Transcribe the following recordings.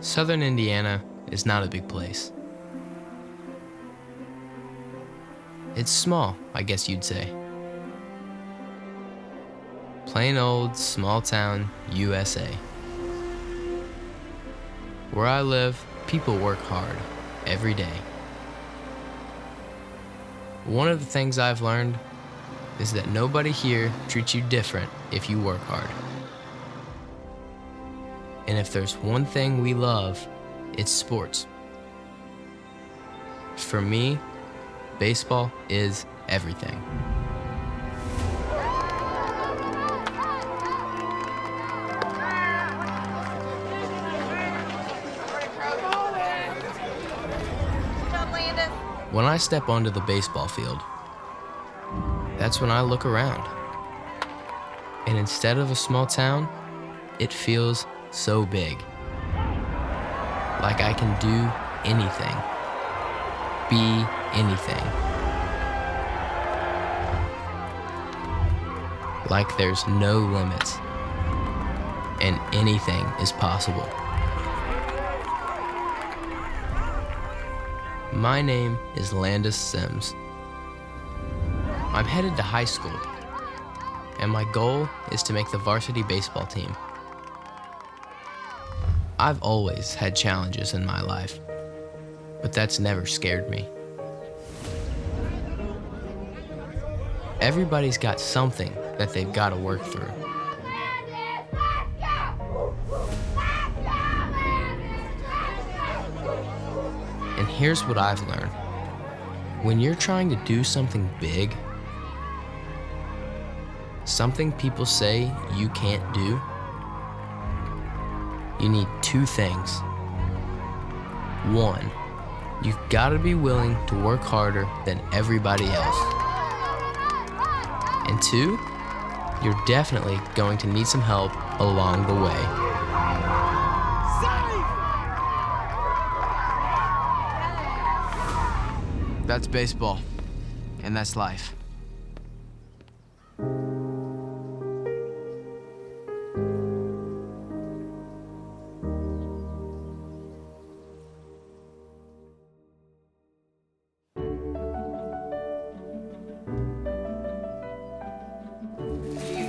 Southern Indiana is not a big place. It's small, I guess you'd say. Plain old small town USA. Where I live, people work hard every day. One of the things I've learned is that nobody here treats you different if you work hard. And if there's one thing we love, it's sports. For me, baseball is everything. When I step onto the baseball field, that's when I look around. And instead of a small town, it feels so big. Like I can do anything, be anything. Like there's no limits, and anything is possible. My name is Landis Sims. I'm headed to high school, and my goal is to make the varsity baseball team. I've always had challenges in my life, but that's never scared me. Everybody's got something that they've got to work through. And here's what I've learned. When you're trying to do something big, something people say you can't do, you need two things. One, you've got to be willing to work harder than everybody else. And two, you're definitely going to need some help along the way. That's baseball, and that's life.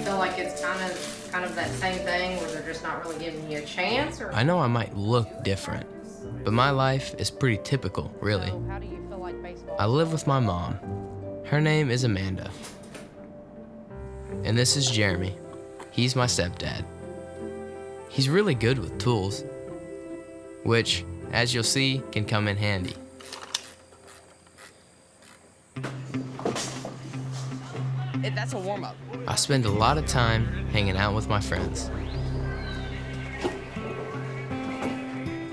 Like it's kind of that same thing where they're just not really giving you a chance? Or? I know I might look different, but my life is pretty typical, really. So how do you feel like baseball? I live with my mom. Her name is Amanda. And this is Jeremy. He's my stepdad. He's really good with tools, which, as you'll see, can come in handy. That's a warm-up. I spend a lot of time hanging out with my friends.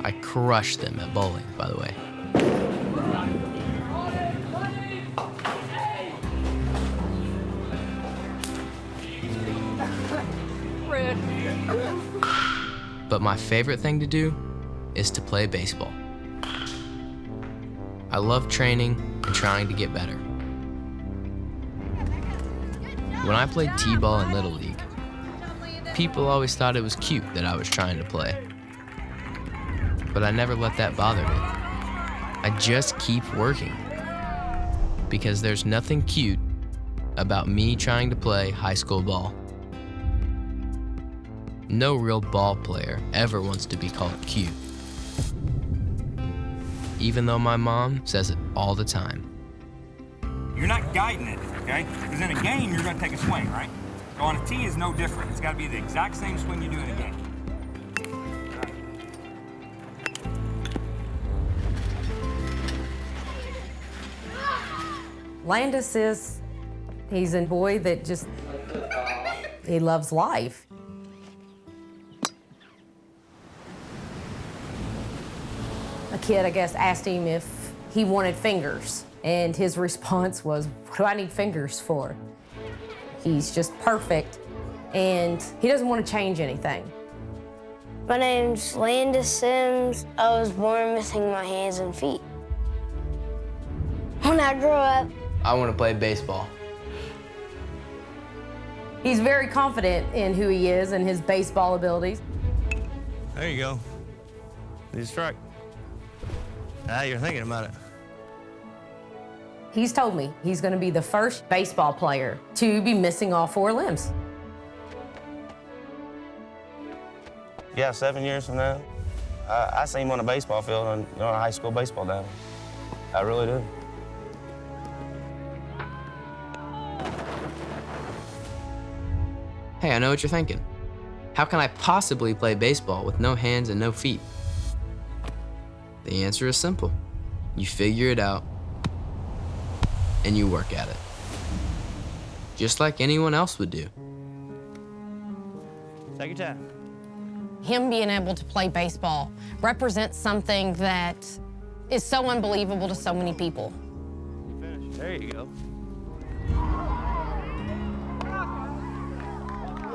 I crush them at bowling, by the way. But my favorite thing to do is to play baseball. I love training and trying to get better. When I played t-ball in Little League, people always thought it was cute that I was trying to play. But I never let that bother me. I just keep working. Because there's nothing cute about me trying to play high school ball. No real ball player ever wants to be called cute. Even though my mom says it all the time. You're not guiding it, okay? Because in a game, you're gonna take a swing, right? So on a tee is no different. It's gotta be the exact same swing you do in a game. Landis he's a boy that just, he loves life. A kid, I guess, asked him if he wanted fingers. And his response was, what do I need fingers for? He's just perfect, and he doesn't want to change anything. My name's Landis Sims. I was born missing my hands and feet. When I grow up, I want to play baseball. He's very confident in who he is and his baseball abilities. There you go. Need a strike. Ah, you're thinking about it. He's told me he's going to be the first baseball player to be missing all 4 limbs. Yeah, 7 years from now, I see him on a baseball field on a high school baseball diamond. I really do. Hey, I know what you're thinking. How can I possibly play baseball with no hands and no feet? The answer is simple. You figure it out, and you work at it. Just like anyone else would do. Take your time. Him being able to play baseball represents something that is so unbelievable to so many people. Finish. There you go.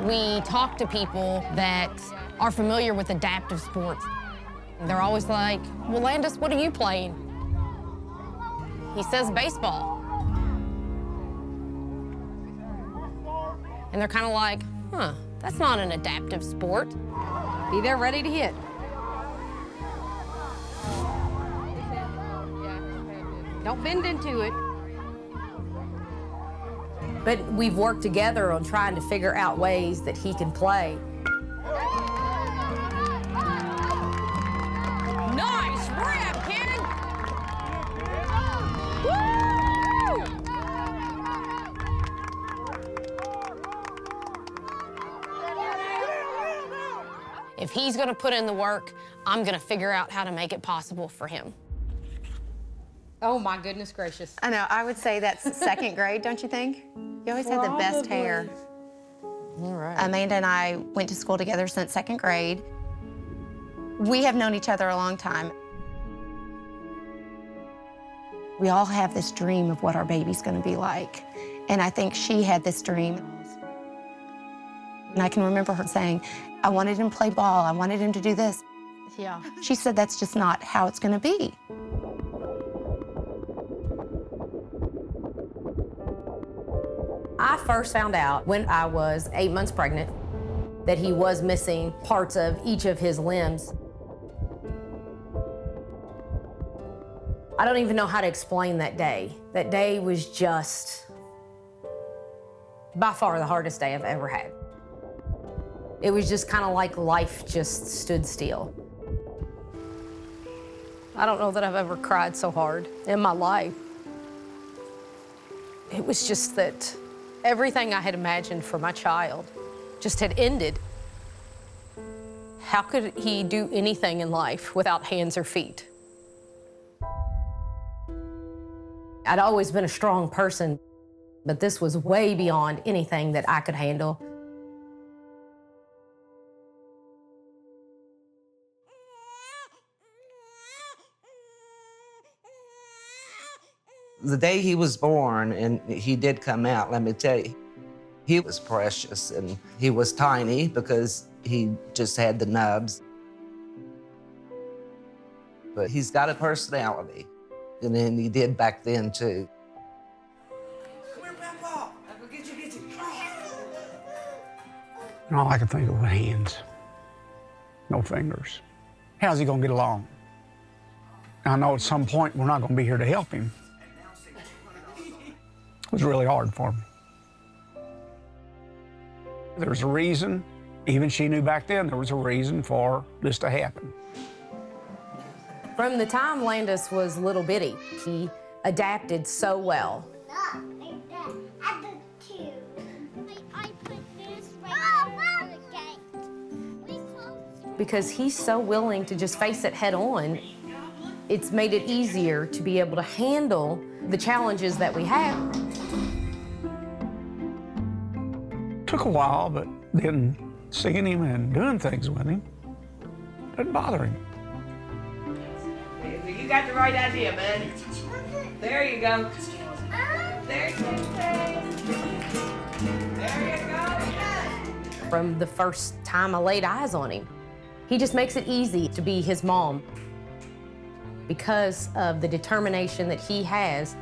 We talk to people that are familiar with adaptive sports. They're always like, well, Landis, what are you playing? He says baseball. And they're kind of like, huh, that's not an adaptive sport. Be there ready to hit. Don't bend into it. But we've worked together on trying to figure out ways that he can play. Nice rip, kid! Woo! If he's gonna put in the work, I'm gonna figure out how to make it possible for him. Oh my goodness gracious. I know, I would say that's 2nd grade, don't you think? You always had the best hair. All right. Amanda and I went to school together since 2nd grade. We have known each other a long time. We all have this dream of what our baby's gonna be like. And I think she had this dream. And I can remember her saying, I wanted him to play ball, I wanted him to do this. Yeah. She said that's just not how it's gonna be. I first found out when I was 8 months pregnant that he was missing parts of each of his limbs. I don't even know how to explain that day. That day was just by far the hardest day I've ever had. It was just kind of like life just stood still. I don't know that I've ever cried so hard in my life. It was just that everything I had imagined for my child just had ended. How could he do anything in life without hands or feet? I'd always been a strong person, but this was way beyond anything that I could handle. The day he was born and he did come out, let me tell you, he was precious and he was tiny because he just had the nubs. But he's got a personality, and then he did back then too. Come here, Papa. I'll get you. And all I can think of was hands, no fingers. How's he gonna get along? I know at some point we're not gonna be here to help him. It was really hard for me. There was a reason, even she knew back then, there was a reason for this to happen. From the time Landis was little bitty, he adapted so well. Because he's so willing to just face it head on, it's made it easier to be able to handle the challenges that we have. Took a while, but then seeing him and doing things with him didn't bother him. You got the right idea, man. There you go. There you go. There you go. From the first time I laid eyes on him, he just makes it easy to be his mom because of the determination that he has.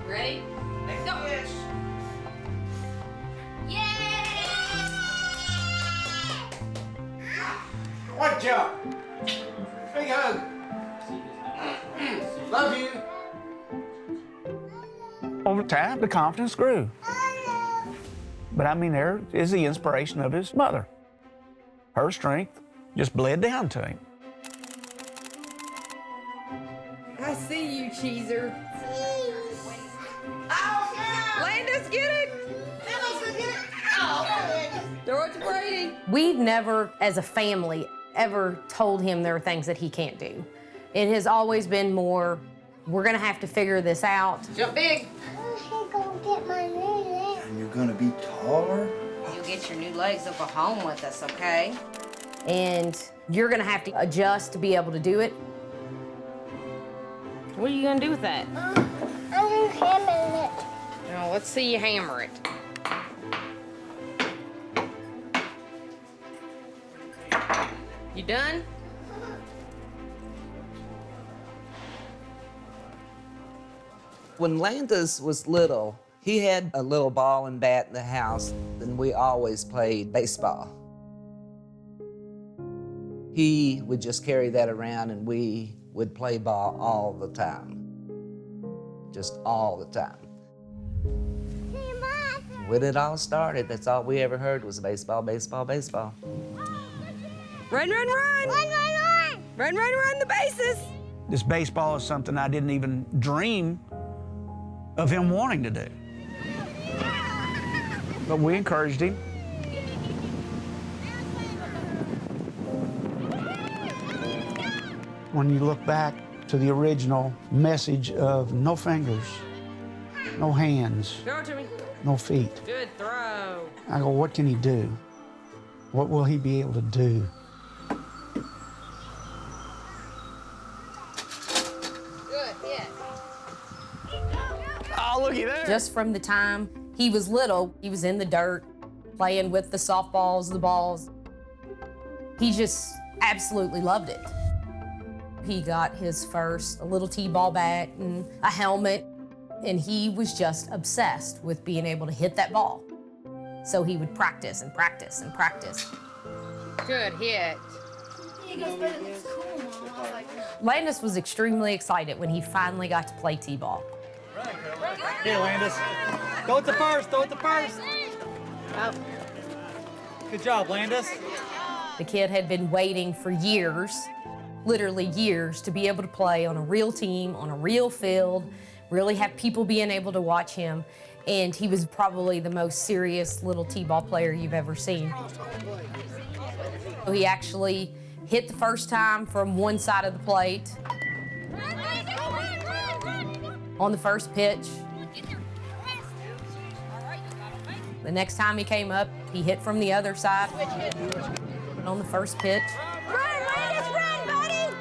Ready? Let's go. What job? you hug. Love you. Over time, the confidence grew. But I mean, there is the inspiration of his mother. Her strength just bled down to him. I see you, Cheeser. Oh, Landis, get it! Throw it to Brady. We've never, as a family, ever told him there are things that he can't do. It has always been more, we're gonna have to figure this out. Jump big. And you're gonna be taller? You'll get your new legs up at home with us, okay? And you're gonna have to adjust to be able to do it. What are you gonna do with that? I'm hammering it. Now, let's see you hammer it. You done? When Landis was little, he had a little ball and bat in the house, and we always played baseball. He would just carry that around, and we would play ball all the time. Just all the time. When it all started, that's all we ever heard was baseball, baseball, baseball. Run, run, run! Run, run, run! Run, run, run the bases! This baseball is something I didn't even dream of him wanting to do. But we encouraged him. When you look back to the original message of no fingers, no hands, Throw it to me. no feet, Good throw. I go, what can he do? What will he be able to do? Good hit. Oh, looky there. Just from the time he was little, he was in the dirt, playing with the softballs, the balls. He just absolutely loved it. He got his first little T-ball bat and a helmet, and he was just obsessed with being able to hit that ball. So he would practice and practice and practice. Good hit. Landis was extremely excited when he finally got to play T-ball. Here, Landis. Throw it to first, throw it to first. Oh. Good job, Landis. The kid had been waiting for years, literally years, to be able to play on a real team, on a real field, really have people being able to watch him. And he was probably the most serious little T-ball player you've ever seen. He actually hit the first time from one side of the plate on the first pitch. The next time he came up, he hit from the other side on the first pitch. Run, Landis, run, buddy!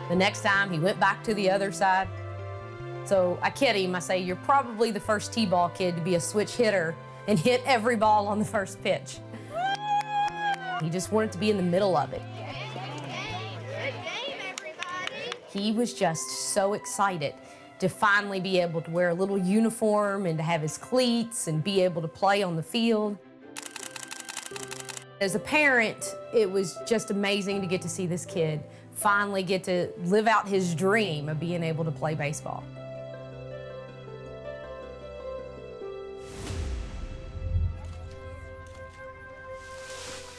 The next time, he went back to the other side. So I kid him, I say, you're probably the first T-ball kid to be a switch hitter and hit every ball on the first pitch. He just wanted to be in the middle of it. He was just so excited to finally be able to wear a little uniform and to have his cleats and be able to play on the field. As a parent, it was just amazing to get to see this kid finally get to live out his dream of being able to play baseball.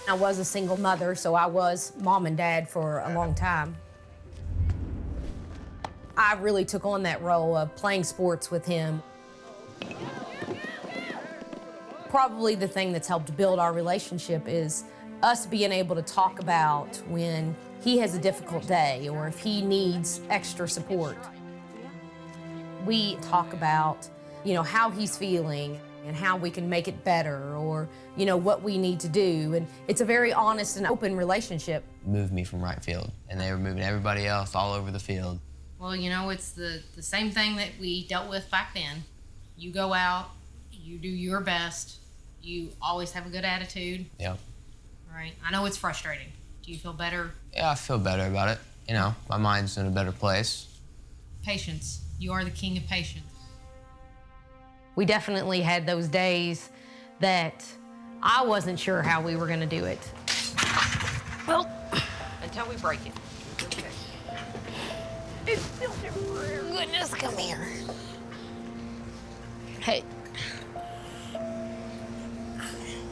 I was a single mother, so I was mom and dad for a long time. I really took on that role of playing sports with him. Probably the thing that's helped build our relationship is us being able to talk about when he has a difficult day or if he needs extra support. We talk about, how he's feeling and how we can make it better or, what we need to do. And it's a very honest and open relationship. Moved me from right field, and they were moving everybody else all over the field. Well, it's the same thing that we dealt with back then. You go out, you do your best, you always have a good attitude. Yep. Right. I know it's frustrating. Do you feel better? Yeah, I feel better about it. My mind's in a better place. Patience. You are the king of patience. We definitely had those days that I wasn't sure how we were gonna do it. Well, until we break it. Okay. It's still there. Goodness, come here. Hey.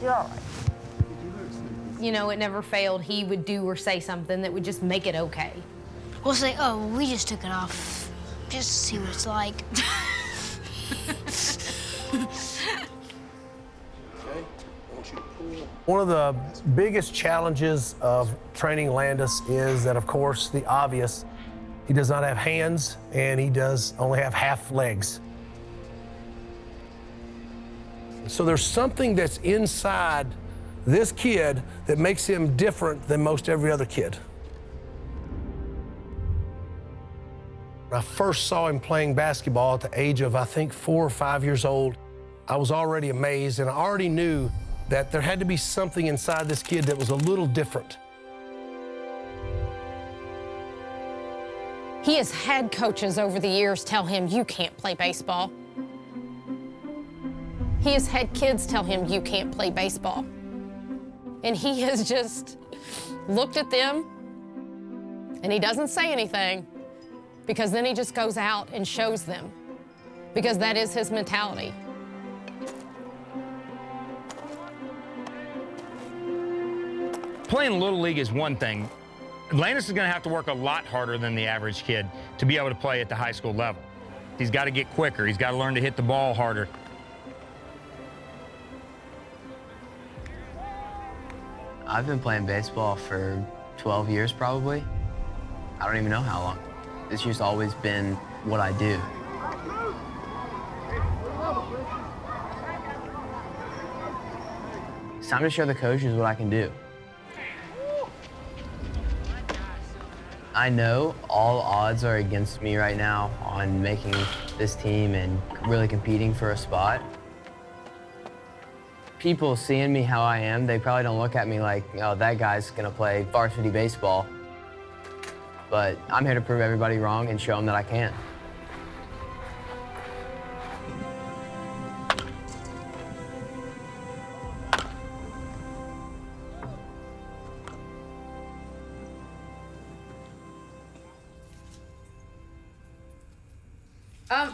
You're all right. You know, it never failed. He would do or say something that would just make it okay. We'll say, oh, we just took it off just to see what it's like. One of the biggest challenges of training Landis is that, of course, the obvious. He does not have hands, and he does only have half legs. So there's something that's inside this kid that makes him different than most every other kid. When I first saw him playing basketball at the age of, I think, 4 or 5 years old, I was already amazed, and I already knew that there had to be something inside this kid that was a little different. He has had coaches over the years tell him, you can't play baseball. He has had kids tell him, you can't play baseball. And he has just looked at them, and he doesn't say anything, because then he just goes out and shows them, because that is his mentality. Playing Little League is one thing. Landis is going to have to work a lot harder than the average kid to be able to play at the high school level. He's got to get quicker. He's got to learn to hit the ball harder. I've been playing baseball for 12 years probably. I don't even know how long. It's just always been what I do. It's time to show the coaches what I can do. I know all odds are against me right now on making this team and really competing for a spot. People seeing me how I am, they probably don't look at me like, oh, that guy's gonna play varsity baseball. But I'm here to prove everybody wrong and show them that I can.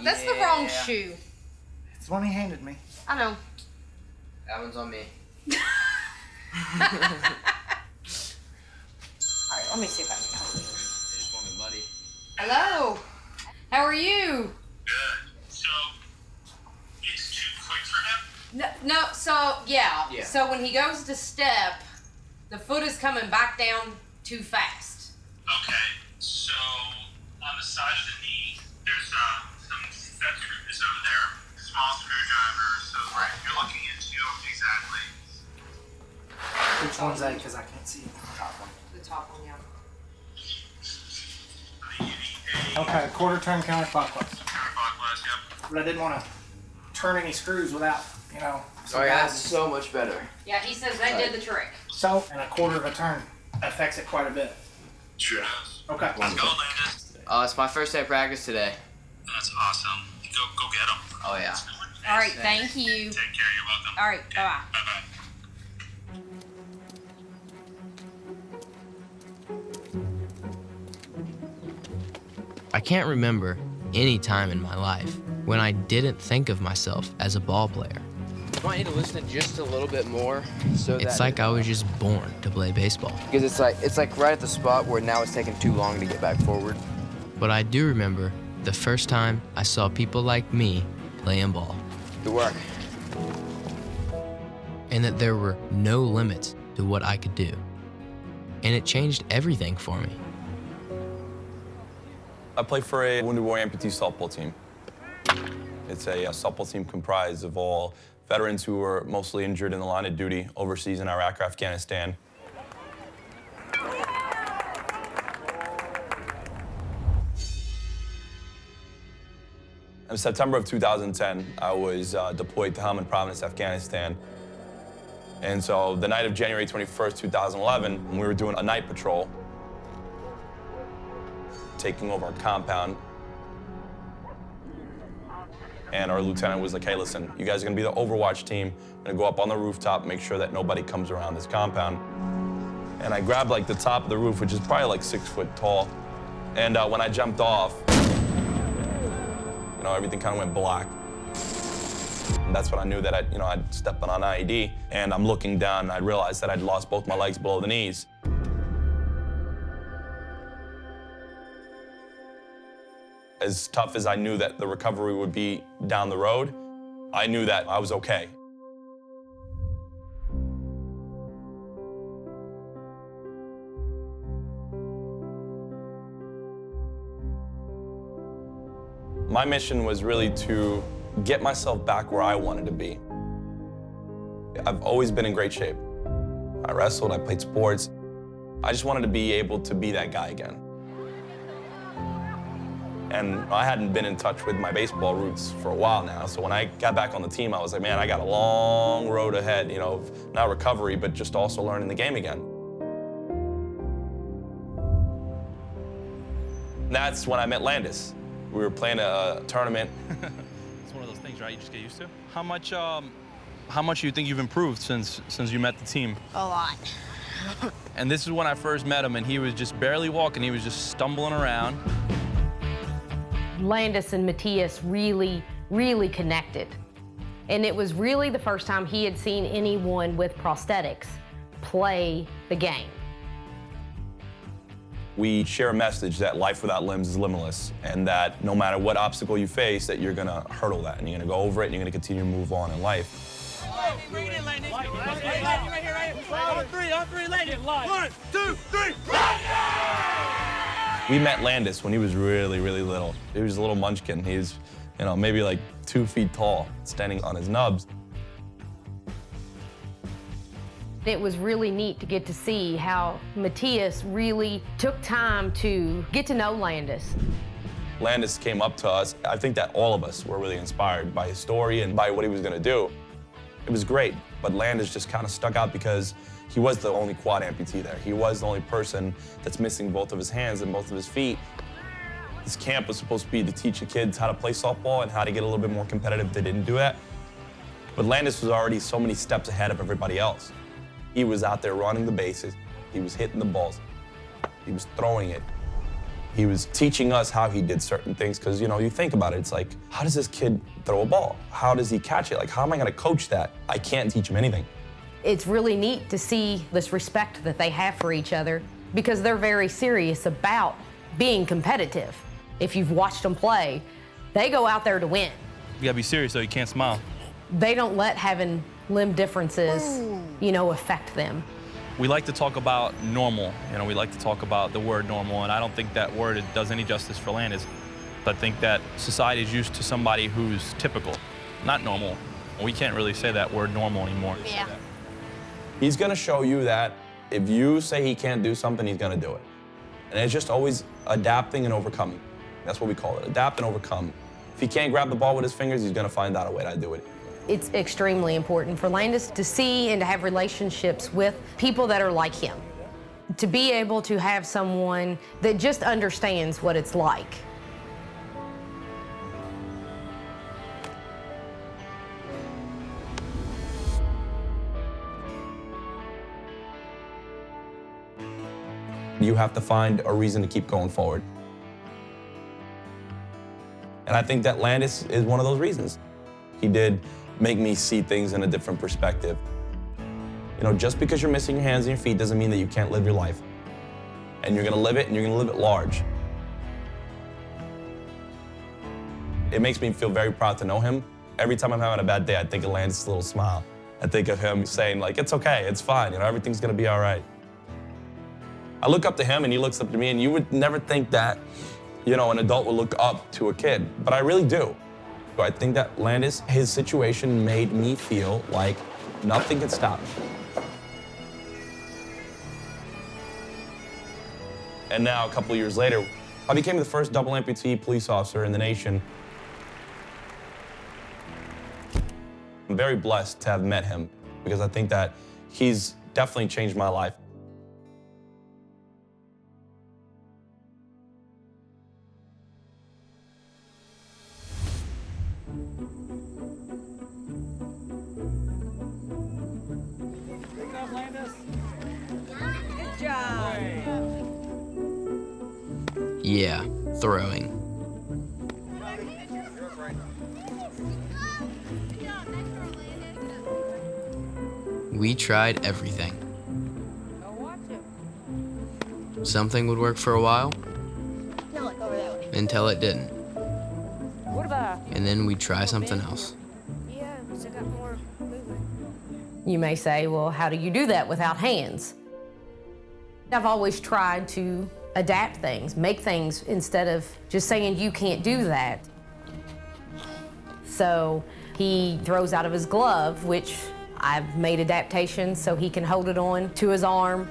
That's the wrong shoe. It's the one he handed me. I know. That one's on me. All right, let me see if I can help you. Here's one, buddy. Hello. How are you? Good. So, it's too quick for him? No, so, yeah. Yeah. So when he goes to step, the foot is coming back down too fast. Okay. So, on the side of the knee, there's some set screws over there. Small screwdrivers. So, right, you're looking into them exactly. Which one's that? Because I can't see it. The top one, yeah. Okay, quarter turn counterclockwise. Counterclockwise, yep. But I didn't want to turn any screws without, you know. Oh yeah, that's so much better. Yeah, he says that did the trick. So, and a quarter of a turn affects it quite a bit. Sure. Okay. Let's go, Landis. It's my first day of practice today. That's awesome. Go get him. Oh yeah. All right, thank you. Take care, you're welcome. All right, bye-bye. Bye-bye. I can't remember any time in my life when I didn't think of myself as a ball player. I want you to listen just a little bit more. So it's like I was just born to play baseball. Because it's like right at the spot where now it's taking too long to get back forward. But I do remember the first time I saw people like me playing ball. Good work. And that there were no limits to what I could do. And it changed everything for me. I play for a Wounded Warrior Amputee softball team. It's a softball team comprised of all veterans who were mostly injured in the line of duty overseas in Iraq or Afghanistan. In September of 2010, I was deployed to Helmand Province, Afghanistan. And so the night of January 21st, 2011, we were doing a night patrol, taking over a compound. And our lieutenant was like, hey, listen, you guys are gonna be the Overwatch team. I'm gonna go up on the rooftop, make sure that nobody comes around this compound. And I grabbed like the top of the roof, which is probably like 6 foot tall. And when I jumped off, you know, everything kind of went black. And that's when I knew that I'd stepped on an IED. And I'm looking down, and I realized that I'd lost both my legs below the knees. As tough as I knew that the recovery would be down the road, I knew that I was okay. My mission was really to get myself back where I wanted to be. I've always been in great shape. I wrestled, I played sports. I just wanted to be able to be that guy again. And I hadn't been in touch with my baseball roots for a while now, so when I got back on the team, I was like, man, I got a long road ahead, you know, not recovery, but just also learning the game again. And that's when I met Landis. We were playing a tournament. It's one of those things, right? You just get used to. How much do you think you've improved since you met the team? A lot. And this is when I first met him, and he was just barely walking. He was just stumbling around. Landis and Matthias really, really connected. And it was really the first time he had seen anyone with prosthetics play the game. We share a message that life without limbs is limitless, and that no matter what obstacle you face, that you're gonna hurdle that, and you're gonna go over it, and you're gonna continue to move on in life. Bring it in, Landis. Right here. On three, Landis. 1, 2, 3. We met Landis when he was really, really little. He was a little munchkin. He was, you know, maybe like 2 feet tall, standing on his nubs. It was really neat to get to see how Matthias really took time to get to know Landis. Landis came up to us. I think that all of us were really inspired by his story and by what he was gonna do. It was great, but Landis just kind of stuck out because he was the only quad amputee there. He was the only person that's missing both of his hands and both of his feet. This camp was supposed to be to teach the kids how to play softball and how to get a little bit more competitive. They didn't do that. But Landis was already so many steps ahead of everybody else. He was out there running the bases. He was hitting the balls. He was throwing it. He was teaching us how he did certain things, because, you know, you think about it, it's like, how does this kid throw a ball? How does he catch it? Like, how am I gonna coach that? I can't teach him anything. It's really neat to see this respect that they have for each other, because they're very serious about being competitive. If you've watched them play, they go out there to win. You gotta be serious, though. You can't smile. They don't let having limb differences, you know, affect them. We like to talk about normal. You know, we like to talk about the word normal, and I don't think that word does any justice for Landis. I think that society is used to somebody who's typical, not normal. We can't really say that word normal anymore. Yeah. He's gonna show you that if you say he can't do something, he's gonna do it. And it's just always adapting and overcoming. That's what we call it, adapt and overcome. If he can't grab the ball with his fingers, he's gonna find out a way to do it. It's extremely important for Landis to see and to have relationships with people that are like him. To be able to have someone that just understands what it's like. You have to find a reason to keep going forward. And I think that Landis is one of those reasons. He did make me see things in a different perspective. You know, just because you're missing your hands and your feet doesn't mean that you can't live your life. And you're gonna live it, and you're gonna live it large. It makes me feel very proud to know him. Every time I'm having a bad day, I think of Landis' little smile. I think of him saying, like, it's okay, it's fine, you know, everything's gonna be all right. I look up to him, and he looks up to me, and you would never think that, you know, an adult would look up to a kid, but I really do. I think that Landis, his situation made me feel like nothing could stop me. And now, a couple of years later, I became the first double amputee police officer in the nation. I'm very blessed to have met him, because I think that he's definitely changed my life. Yeah, throwing. We tried everything. Something would work for a while, until it didn't. And then we'd try something else. You may say, well, how do you do that without hands? I've always tried to adapt things, make things instead of just saying you can't do that. So he throws out of his glove, which I've made adaptations so he can hold it on to his arm.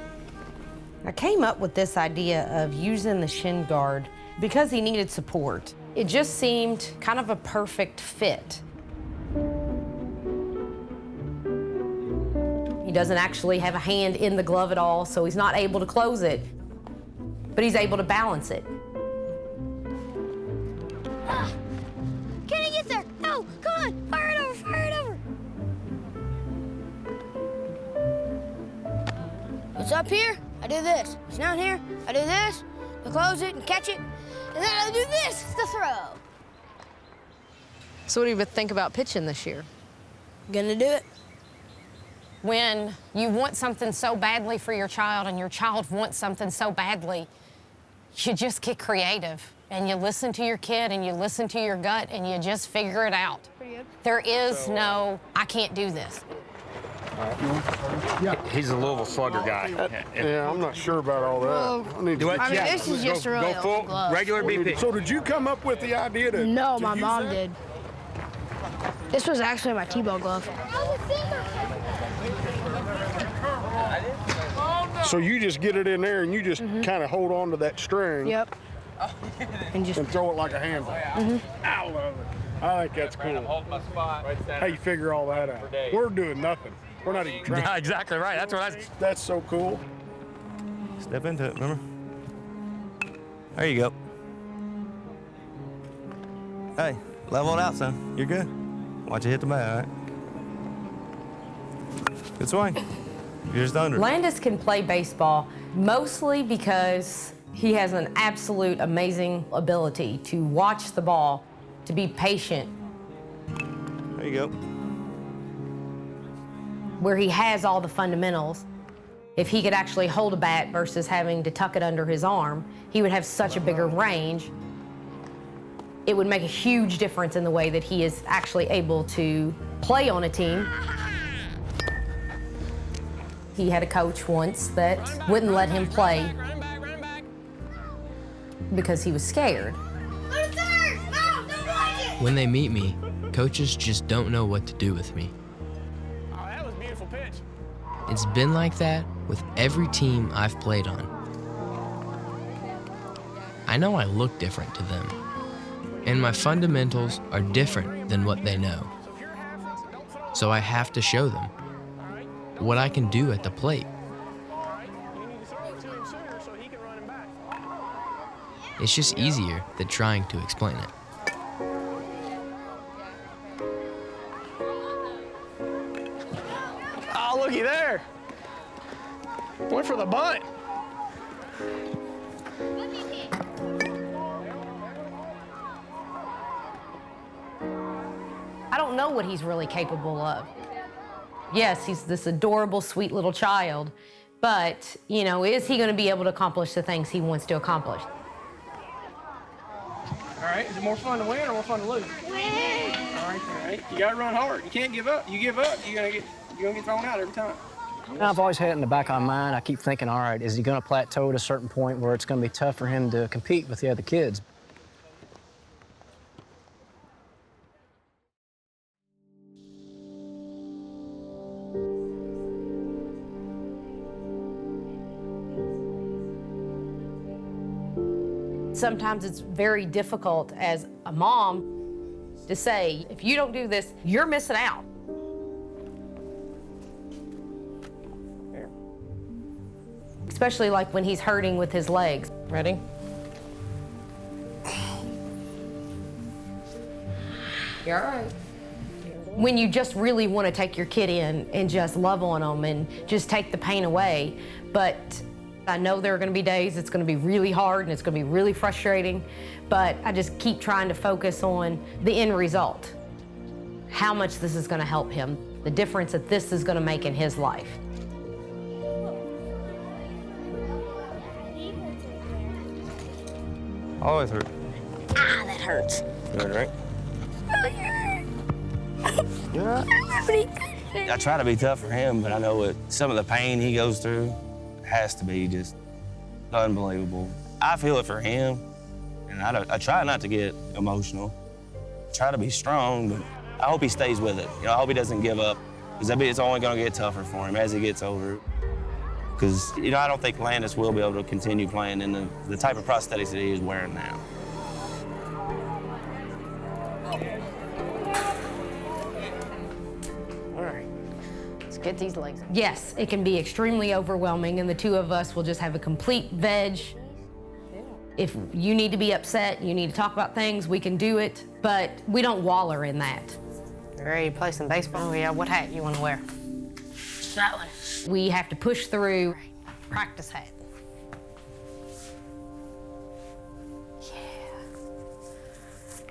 I came up with this idea of using the shin guard because he needed support. It just seemed kind of a perfect fit. He doesn't actually have a hand in the glove at all, so he's not able to close it, but he's able to balance it. Can he get there? No, come on, fire it over, fire it over. It's up here, I do this. It's down here, I do this, to close it and catch it, and then I do this to throw. So what do you think about pitching this year? Gonna do it. When you want something so badly for your child and your child wants something so badly, you just get creative and you listen to your kid and you listen to your gut and you just figure it out. There is no, I can't do this. Yeah. He's a Louisville Slugger guy. Yeah, I'm not sure about all that. I need to this is just a really old glove. Regular BP. So did you come up with the idea to No, to my use mom that? did. This was actually my T-ball glove. So you just get it in there and you just kind of hold on to that string. Yep. And throw it like a handle. I love it. I think that's cool. How you figure all that out? We're doing nothing. We're not even trying. Yeah, exactly right. That's what That's so cool. Step into it, remember? There you go. Hey, level it out, son. You're good. Watch it hit the bat, all right? Good swing. You're just under it. Landis can play baseball mostly because he has an absolute amazing ability to watch the ball, to be patient. There you go. Where he has all the fundamentals. If he could actually hold a bat versus having to tuck it under his arm, he would have such a bigger range. It would make a huge difference in the way that he is actually able to play on a team. He had a coach once that wouldn't let him play because he was scared. When they meet me, coaches just don't know what to do with me. Oh, that was a beautiful pitch. It's been like that with every team I've played on. I know I look different to them, and my fundamentals are different than what they know. So I have to show them what I can do at the plate. It's just easier than trying to explain it. Oh, looky there. Went for the bunt. I don't know what he's really capable of. Yes, he's this adorable, sweet little child, but, you know, is he going to be able to accomplish the things he wants to accomplish? All right, is it more fun to win or more fun to lose? Win. All right. You gotta run hard. You can't give up. You give up, you're gonna get thrown out every time. I've always had it in the back of my mind. I keep thinking, all right, is he going to plateau at a certain point where it's going to be tough for him to compete with the other kids? Sometimes it's very difficult as a mom to say, if you don't do this, you're missing out. Especially like when he's hurting with his legs. Ready? You're all right. When you just really want to take your kid in and just love on them and just take the pain away, but I know there are going to be days it's going to be really hard and it's going to be really frustrating, but I just keep trying to focus on the end result. How much this is going to help him, the difference that this is going to make in his life. All the way through. Ah, that hurts. You all right? You all right? I try to be tough for him, but I know what some of the pain he goes through has to be just unbelievable. I feel it for him, and I try not to get emotional. I try to be strong, but I hope he stays with it. You know, I hope he doesn't give up, because it's only going to get tougher for him as he gets older. Because, you know, I don't think Landis will be able to continue playing in the type of prosthetics that he is wearing now. Get these legs. Yes, it can be extremely overwhelming, and the two of us will just have a complete veg. If you need to be upset, you need to talk about things, we can do it, but we don't waller in that. You ready to play some baseball? Yeah, what hat you want to wear? That one. We have to push through. Practice hat.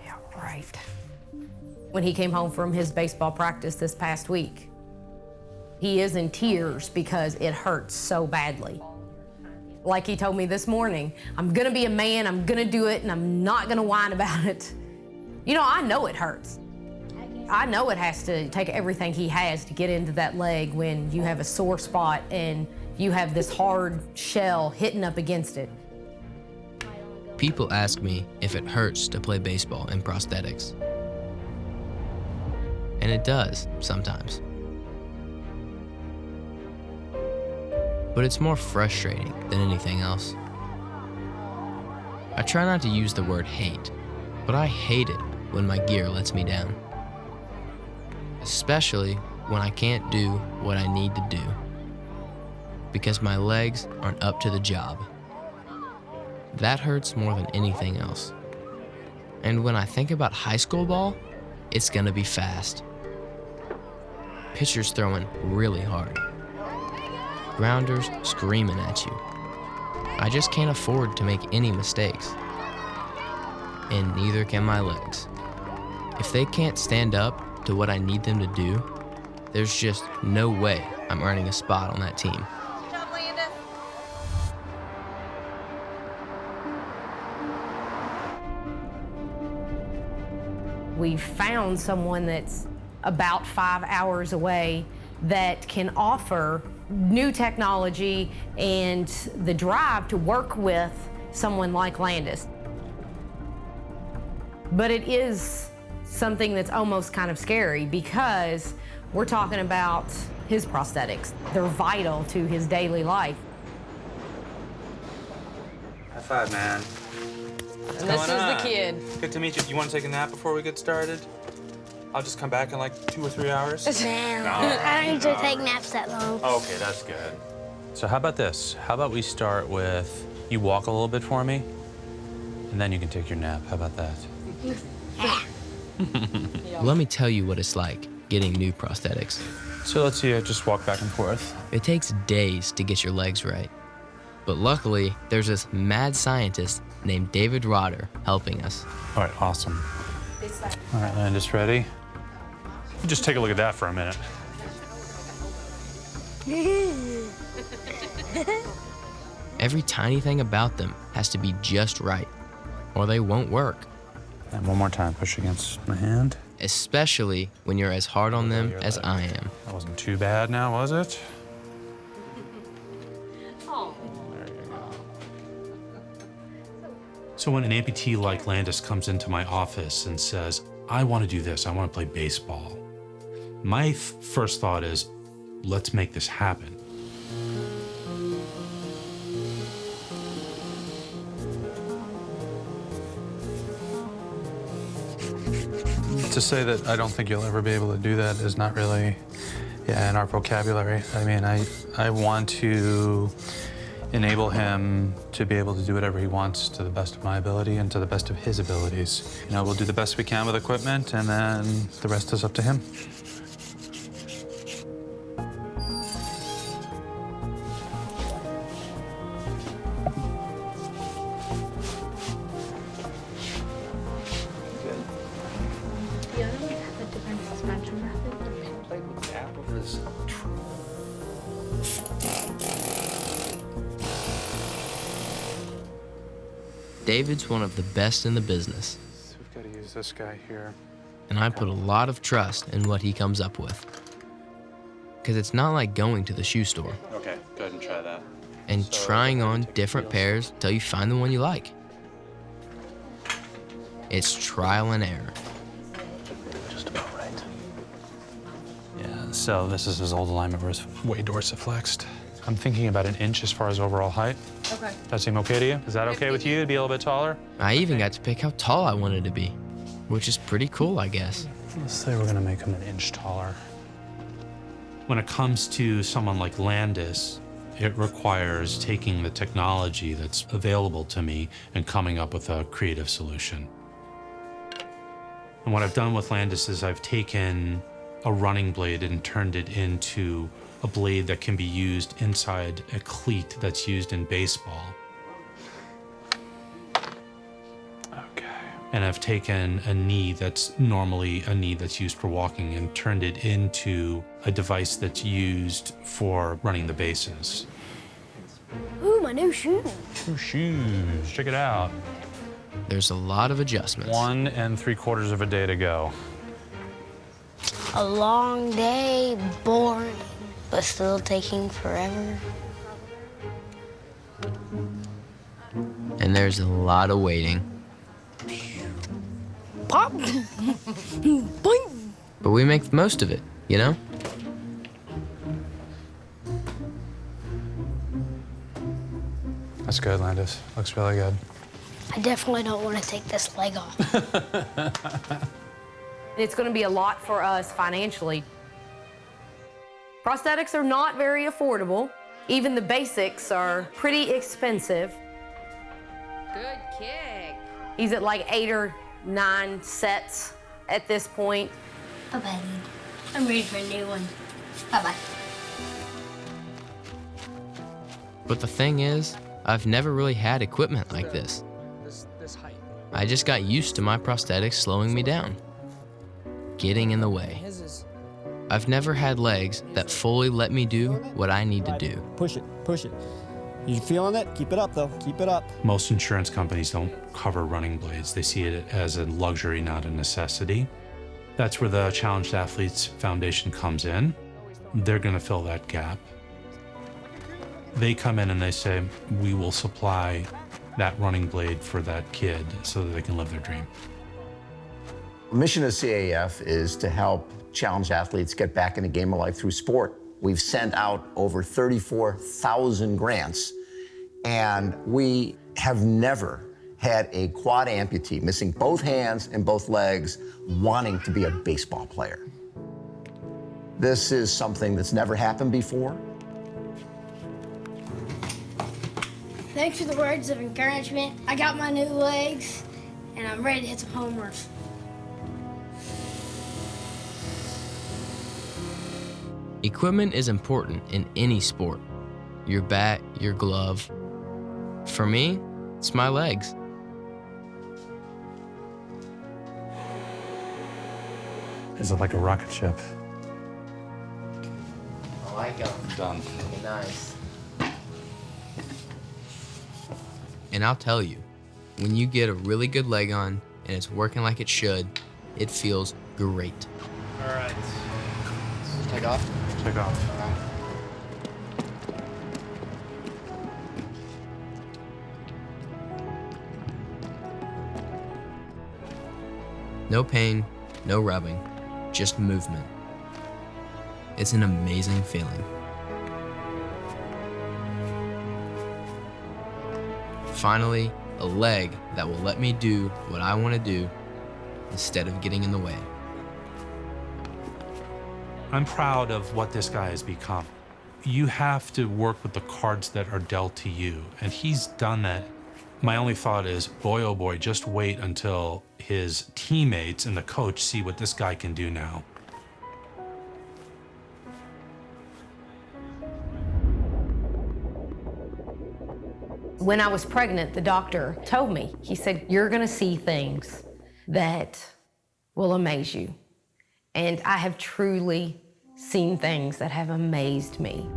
Yeah, right. When he came home from his baseball practice this past week, he is in tears because it hurts so badly. Like he told me this morning, I'm gonna be a man, I'm gonna do it, and I'm not gonna whine about it. You know, I know it hurts. I know it has to take everything he has to get into that leg when you have a sore spot and you have this hard shell hitting up against it. People ask me if it hurts to play baseball in prosthetics. And it does, sometimes. But it's more frustrating than anything else. I try not to use the word hate, but I hate it when my gear lets me down. Especially when I can't do what I need to do because my legs aren't up to the job. That hurts more than anything else. And when I think about high school ball, it's gonna be fast. Pitchers throwing really hard. Grounders screaming at you. I just can't afford to make any mistakes. And neither can my legs. If they can't stand up to what I need them to do, there's just no way I'm earning a spot on that team. Good job, Landis. We found someone that's about 5 hours away that can offer new technology and the drive to work with someone like Landis. But it is something that's almost kind of scary because we're talking about his prosthetics. They're vital to his daily life. High five, man. And this is the kid. Good to meet you. You want to take a nap before we get started? I'll just come back in like 2 or 3 hours. Man, I don't usually take naps that long. Okay, that's good. So how about this? How about we start with you walk a little bit for me, and then you can take your nap. How about that? Let me tell you what it's like getting new prosthetics. So let's see, just walk back and forth. It takes days to get your legs right. But luckily, there's this mad scientist named David Rotter helping us. All right, awesome. All right, Landis, ready? Just take a look at that for a minute. Every tiny thing about them has to be just right, or they won't work. And one more time, push against my hand. Especially when you're as hard on them as I am. That wasn't too bad now, was it? So when an amputee like Landis comes into my office and says, I want to do this, I want to play baseball, my first thought is, let's make this happen. To say that I don't think you'll ever be able to do that is not really, in our vocabulary. I mean, I want to enable him to be able to do whatever he wants to the best of my ability and to the best of his abilities. You know, we'll do the best we can with equipment, and then the rest is up to him. David's one of the best in the business, So we've got to use this guy here. and I put a lot of trust in what he comes up with. Because it's not like going to the shoe store Okay, go ahead and try that. and trying on different pairs till you find the one you like. It's trial and error. Just about right. Yeah, so this is his old alignment where it's way dorsiflexed. I'm thinking about an inch as far as overall height. Okay. That seem okay to you? Is that okay with you to be a little bit taller? I even got to pick how tall I wanted to be, which is pretty cool, I guess. Let's say we're gonna make him an inch taller. When it comes to someone like Landis, it requires taking the technology that's available to me and coming up with a creative solution. And what I've done with Landis is I've taken a running blade and turned it into a blade that can be used inside a cleat that's used in baseball. Okay. And I've taken a knee that's normally a knee that's used for walking and turned it into a device that's used for running the bases. Ooh, my new shoes. New shoes, check it out. There's a lot of adjustments. 1 3/4 of a day to go. A long day, boring, but still taking forever. And there's a lot of waiting. Pop! Boing! But we make the most of it, you know? That's good, Landis. Looks really good. I definitely don't want to take this leg off. It's going to be a lot for us financially. Prosthetics are not very affordable. Even the basics are pretty expensive. Good kick. He's at like 8 or 9 sets at this point. Bye-bye, dude. I'm ready for a new one. Bye-bye. But the thing is, I've never really had equipment like this. This height. I just got used to my prosthetics slowing me down, getting in the way. I've never had legs that fully let me do what I need to do. Push it, push it. You feeling it? Keep it up, though. Keep it up. Most insurance companies don't cover running blades. They see it as a luxury, not a necessity. That's where the Challenged Athletes Foundation comes in. They're going to fill that gap. They come in and they say, we will supply that running blade for that kid so that they can live their dream. The mission of CAF is to help challenged athletes get back in the game of life through sport. We've sent out over 34,000 grants, and we have never had a quad amputee missing both hands and both legs wanting to be a baseball player. This is something that's never happened before. Thanks for the words of encouragement. I got my new legs, and I'm ready to hit some homers. Equipment is important in any sport. Your bat, your glove. For me, it's my legs. Is it like a rocket ship? I like them. Done. Nice. And I'll tell you, when you get a really good leg on and it's working like it should, it feels great. All right. Take off? Take off. No pain, no rubbing, just movement. It's an amazing feeling. Finally, a leg that will let me do what I want to do instead of getting in the way. I'm proud of what this guy has become. You have to work with the cards that are dealt to you, and he's done that. My only thought is, boy, oh boy, just wait until his teammates and the coach see what this guy can do now. When I was pregnant, the doctor told me, he said, you're gonna see things that will amaze you. And I have truly seen things that have amazed me.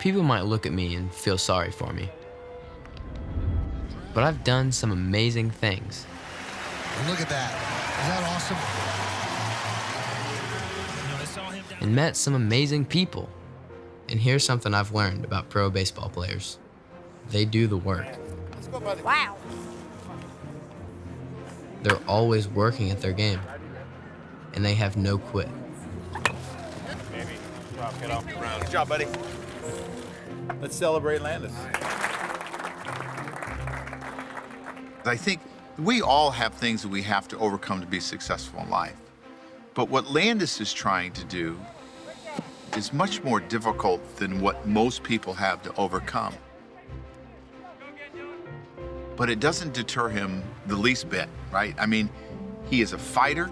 People might look at me and feel sorry for me. But I've done some amazing things. Look at that. Is that awesome? And met some amazing people. And here's something I've learned about pro baseball players. They do the work. Wow. They're always working at their game. And they have no quit. Good job, buddy. Let's celebrate Landis. I think we all have things that we have to overcome to be successful in life. But what Landis is trying to do is much more difficult than what most people have to overcome. But it doesn't deter him the least bit, right? I mean, he is a fighter.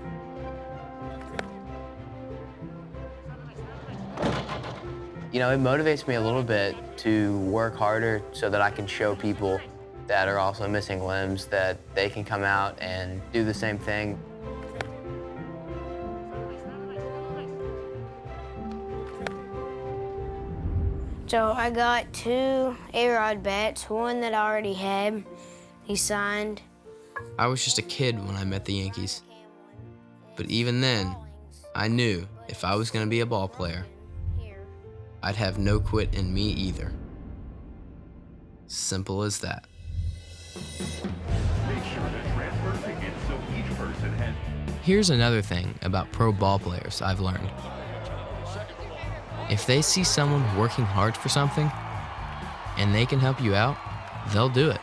You know, it motivates me a little bit to work harder so that I can show people that are also missing limbs that they can come out and do the same thing. So I got 2 A-Rod bats, one that I already had, he signed. I was just a kid when I met the Yankees. But even then, I knew if I was going to be a ball player, I'd have no quit in me either. Simple as that. Here's another thing about pro ball players I've learned. If they see someone working hard for something and they can help you out, they'll do it.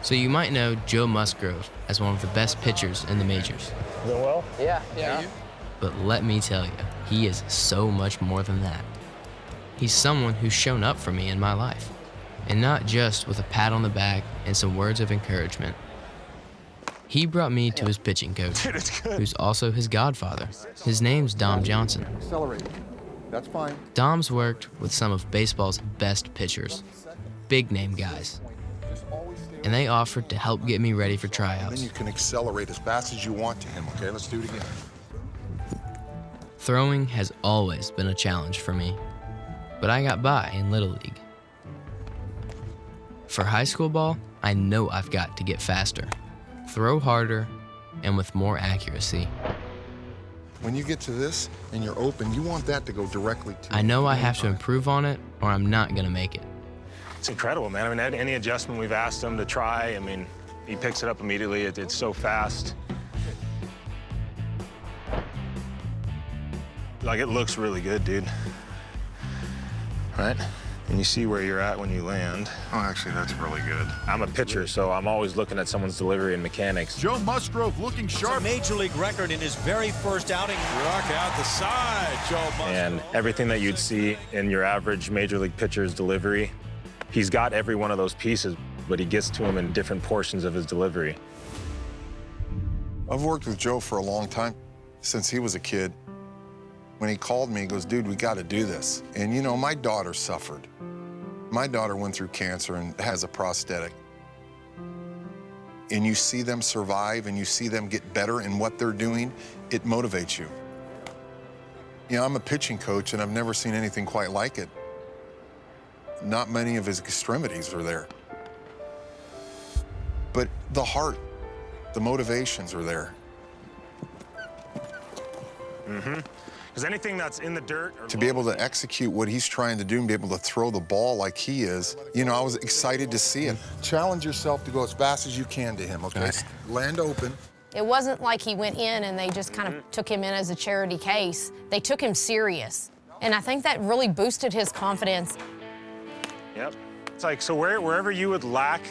So you might know Joe Musgrove as one of the best pitchers in the majors. Doing well? Yeah. But let me tell you, he is so much more than that. He's someone who's shown up for me in my life, and not just with a pat on the back and some words of encouragement. He brought me to his pitching coach, who's also his godfather. His name's Dom Johnson. Accelerate. That's fine. Dom's worked with some of baseball's best pitchers, big name guys, and they offered to help get me ready for Then tryouts. you can accelerate as fast as you want to him, okay? Let's do it again. Throwing has always been a challenge for me, but I got by in Little League. For high school ball, I know I've got to get faster, throw harder, and with more accuracy. When you get to this and you're open, you want that to go directly to I know I have to improve on it or I'm not gonna make it. It's incredible, man. I mean, any adjustment we've asked him to try, I mean, he picks it up immediately. It's so fast. Like, it looks really good, dude. Right? And you see where you're at when you land. Oh, actually, that's really good. I'm a pitcher, so I'm always looking at someone's delivery and mechanics. Joe Musgrove looking sharp. It's a major league record in his very first outing. Rock out the side, Joe Musgrove. And everything that you'd see in your average major league pitcher's delivery, he's got every one of those pieces, but he gets to them in different portions of his delivery. I've worked with Joe for a long time, since he was a kid. When he called me, he goes, dude, we got to do this. And you know, my daughter suffered. My daughter went through cancer and has a prosthetic. And you see them survive and you see them get better in what they're doing, it motivates you. You know, I'm a pitching coach and I've never seen anything quite like it. Not many of his extremities are there. But the heart, the motivations are there. Mm-hmm. Because anything that's in the dirt... To be able to execute what he's trying to do and be able to throw the ball like he is, you know, I was excited to see it. Challenge yourself to go as fast as you can to him, okay? Land open. It wasn't like he went in and they just kind of took him in as a charity case. They took him serious. And I think that really boosted his confidence. Yep. It's like, so wherever you would lack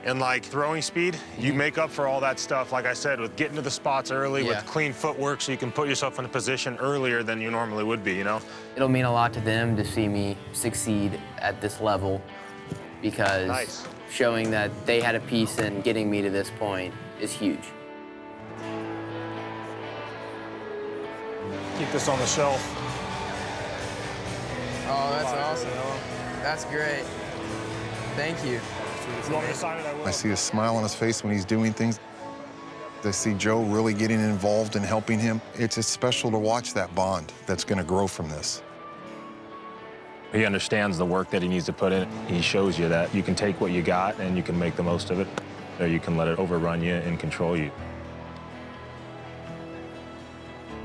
in, like, throwing speed, you make up for all that stuff, like I said, with getting to the spots early, with clean footwork, so you can put yourself in a position earlier than you normally would be, you know? It'll mean a lot to them to see me succeed at this level because showing that they had a piece in getting me to this point is huge. Keep this on the shelf. Oh, that's awesome. That's great. Thank you. I see a smile on his face when he's doing things. I see Joe really getting involved and helping him. It's special to watch that bond that's going to grow from this. He understands the work that he needs to put in. He shows you that you can take what you got and you can make the most of it, or you can let it overrun you and control you.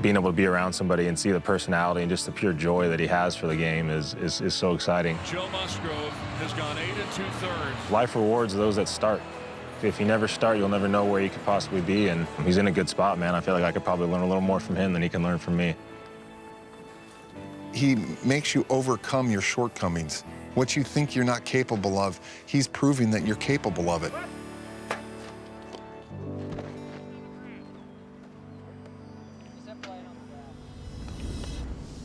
Being able to be around somebody and see the personality and just the pure joy that he has for the game is so exciting. Joe Musgrove has gone 8 2/3. Life rewards those that start. If you never start, you'll never know where you could possibly be, and he's in a good spot, man. I feel like I could probably learn a little more from him than he can learn from me. He makes you overcome your shortcomings. What you think you're not capable of, he's proving that you're capable of it.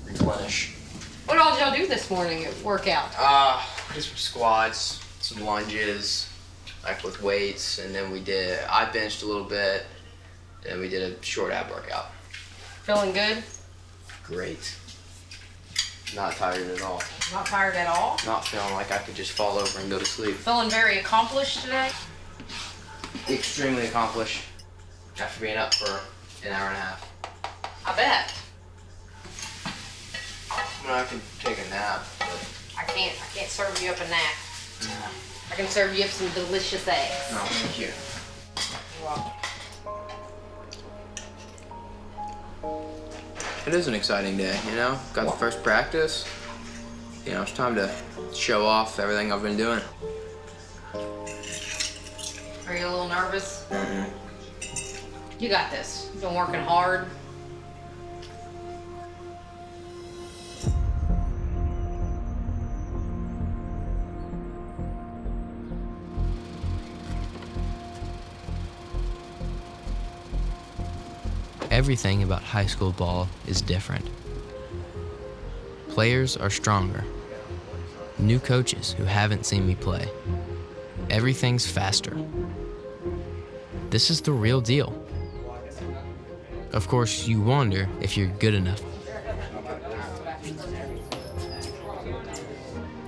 Replenish. What all did y'all do this morning at workout? Just some squats, some lunges, like with weights, and then I benched a little bit, and we did a short ab workout. Feeling good? Great. Not tired at all. Not tired at all? Not feeling like I could just fall over and go to sleep. Feeling very accomplished today? Extremely accomplished after being up for an hour and a half. I bet. I mean, I can take a nap, but I can't serve you up a nap. I can serve you up some delicious eggs. no, thank you. You're welcome. It is an exciting day, you know? Got the first practice. You know, it's time to show off everything I've been doing. Are you a little nervous? Mm-hmm. You got this. You've been working hard. Everything about high school ball is different. Players are stronger. New coaches who haven't seen me play. Everything's faster. This is the real deal. Of course, you wonder if you're good enough.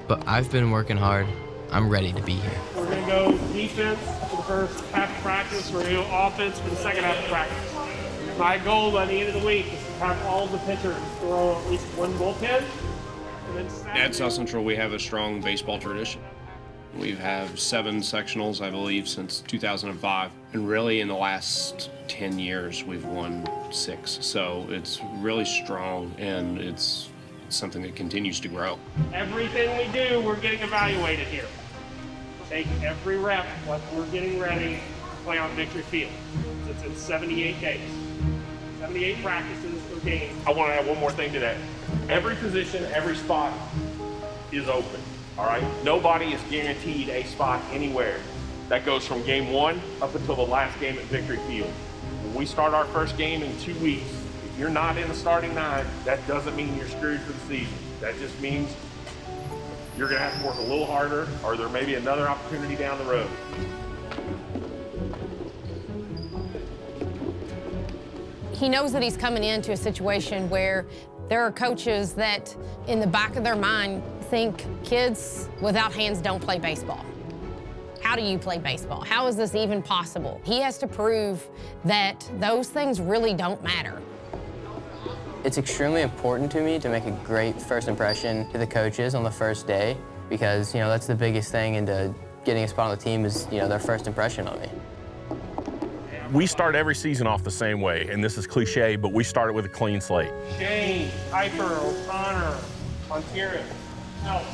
But I've been working hard. I'm ready to be here. We're going to go defense for the first half of practice. We're going to go offense for the second half of practice. My goal by the end of the week is to have all the pitchers throw at least one bullpen. At South Central, we have a strong baseball tradition. We have 7 sectionals, I believe, since 2005. And really, in the last 10 years, we've won 6. So it's really strong, and it's something that continues to grow. Everything we do, we're getting evaluated here. Take every rep like we're getting ready to play on Victory Field. It's in 78 days. 78 practices or games. I want to add one more thing to that. Every position, every spot is open, all right? Nobody is guaranteed a spot anywhere. That goes from game 1 up until the last game at Victory Field. When we start our first game in 2 weeks, if you're not in the starting 9, that doesn't mean you're screwed for the season. That just means you're gonna have to work a little harder, or there may be another opportunity down the road. He knows that he's coming into a situation where there are coaches that, in the back of their mind, think kids without hands don't play baseball. How do you play baseball? How is this even possible? He has to prove that those things really don't matter. It's extremely important to me to make a great first impression to the coaches on the first day because, you know, that's the biggest thing into getting a spot on the team is, you know, their first impression on me. We start every season off the same way, and this is cliche, but we start it with a clean slate. Shane, Piper, O'Connor, Montiera, Ellis.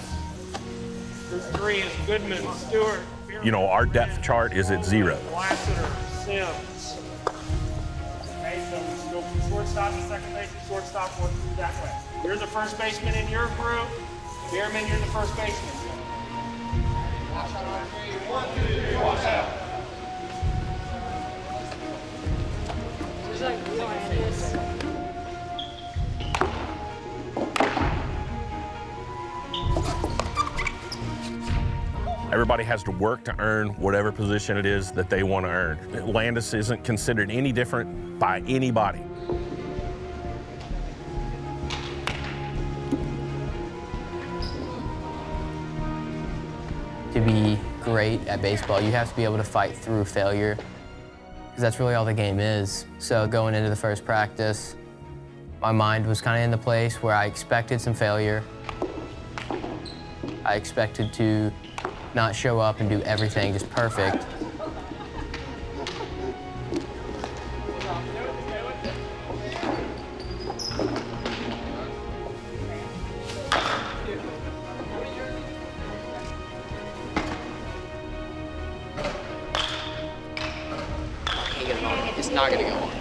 This 3 is Goodman, Stewart. You know, our depth chart is at 0. Lassiter, Sims. Okay, so we go from shortstop to second base to shortstop, work through that way. You're the first baseman in your group. Bierman, you're the first baseman. Watch out. 1, 2, 3, watch out. Everybody has to work to earn whatever position it is that they want to earn. Landis isn't considered any different by anybody. To be great at baseball, you have to be able to fight through failure, because that's really all the game is. So going into the first practice, my mind was kind of in the place where I expected some failure, I expected to not show up and do everything just perfect. Can't get it on. It's not gonna go on.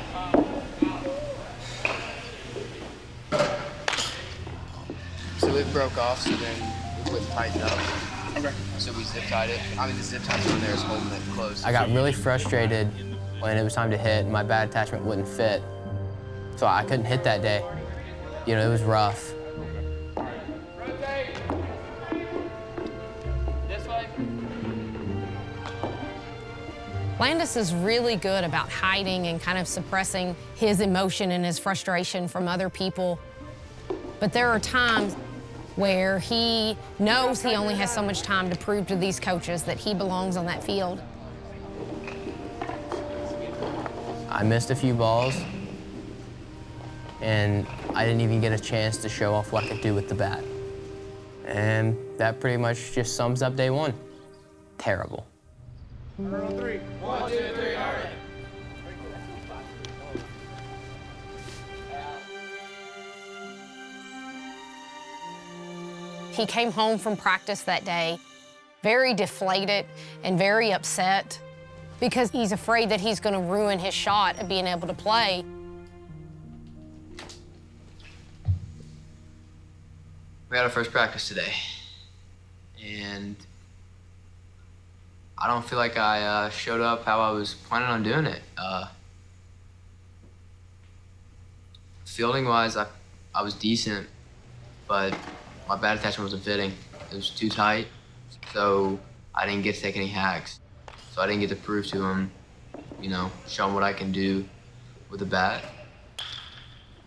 So it broke off, so then we put tighten up. Okay. So we zip tied it. I mean, the zip tie on there is holding it close. I got really frustrated when it was time to hit and my bad attachment wouldn't fit. So I couldn't hit that day. You know, it was rough. Landis is really good about hiding and kind of suppressing his emotion and his frustration from other people. But there are times where he knows he only has so much time to prove to these coaches that he belongs on that field. I missed a few balls, and I didn't even get a chance to show off what I could do with the bat. And that pretty much just sums up day one. Terrible. 3. 1, 2, 3, all right. He came home from practice that day very deflated and very upset because he's afraid that he's going to ruin his shot of being able to play. We had our first practice today, and I don't feel like I showed up how I was planning on doing it. Fielding-wise, I was decent, but my bat attachment wasn't fitting. It was too tight, so I didn't get to take any hacks. So I didn't get to prove to him, you know, show him what I can do with the bat.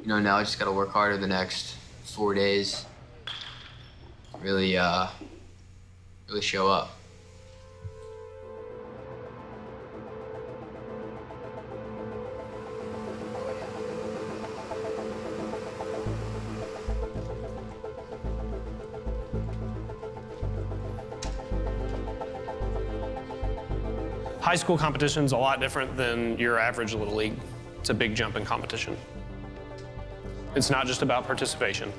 You know, now I just got to work harder the next 4 days. Really show up. High school competition's a lot different than your average Little League. It's a big jump in competition. It's not just about participation.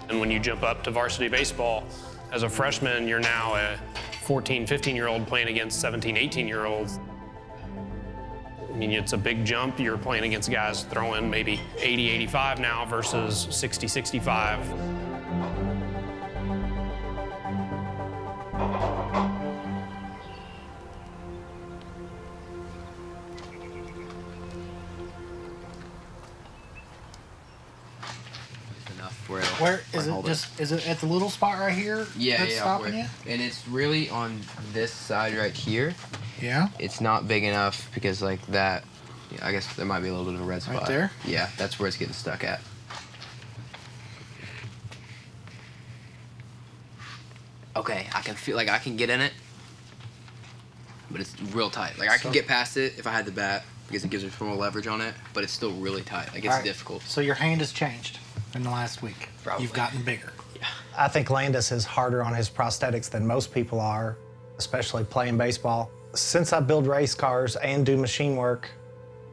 And when you jump up to varsity baseball, as a freshman, you're now a 14, 15-year-old playing against 17, 18-year-olds. I mean, it's a big jump. You're playing against guys throwing maybe 80, 85 now versus 60, 65. Where is it? Is it at the little spot right here? Yeah, that's stopping you? And it's really on this side right here. Yeah. It's not big enough because like that, I guess there might be a little bit of a red spot. Right there? Yeah, that's where it's getting stuck at. Okay, I can feel like I can get in it, but it's real tight. Like I can get past it if I had the bat because it gives me more leverage on it, but it's still really tight. Like it's difficult. So your hand has changed in the last week. Probably. You've gotten bigger. Yeah. I think Landis is harder on his prosthetics than most people are, especially playing baseball. Since I build race cars and do machine work,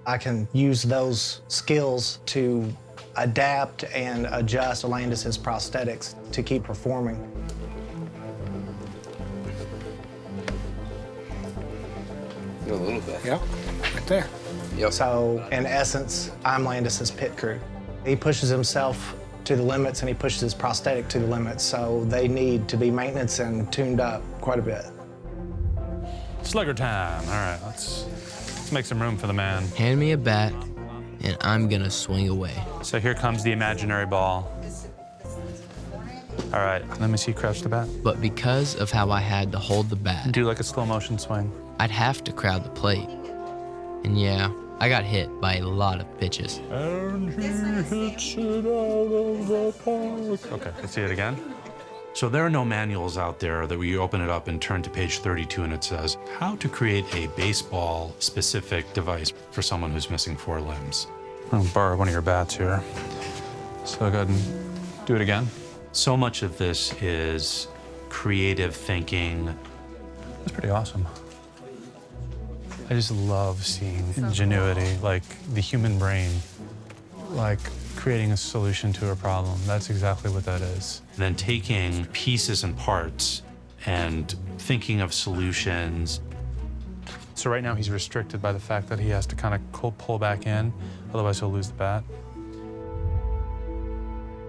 I can use those skills to adapt and adjust Landis's prosthetics to keep performing. A little bit. Yep, right there. Yep. So, in essence, I'm Landis's pit crew. He pushes himself to the limits and he pushes his prosthetic to the limits, so they need to be maintenance and tuned up quite a bit. Slugger time. All right, let's make some room for the man. Hand me a bat, and I'm gonna swing away. So here comes the imaginary ball. All right, let me see you crouch the bat. But because of how I had to hold the bat, do like a slow motion swing. I'd have to crowd the plate. And yeah, I got hit by a lot of pitches. And he hits it out of the park. Okay, let's see it again. So there are no manuals out there that we open it up and turn to page 32 and it says, how to create a baseball-specific device for someone who's missing 4 limbs. I'll borrow one of your bats here. So go ahead and Do it again. So much of this is creative thinking. That's pretty awesome. I just love seeing ingenuity, like the human brain, like creating a solution to a problem. That's exactly what that is. And then taking pieces and parts and thinking of solutions. So right now he's restricted by the fact that he has to kind of pull back in, otherwise he'll lose the bat.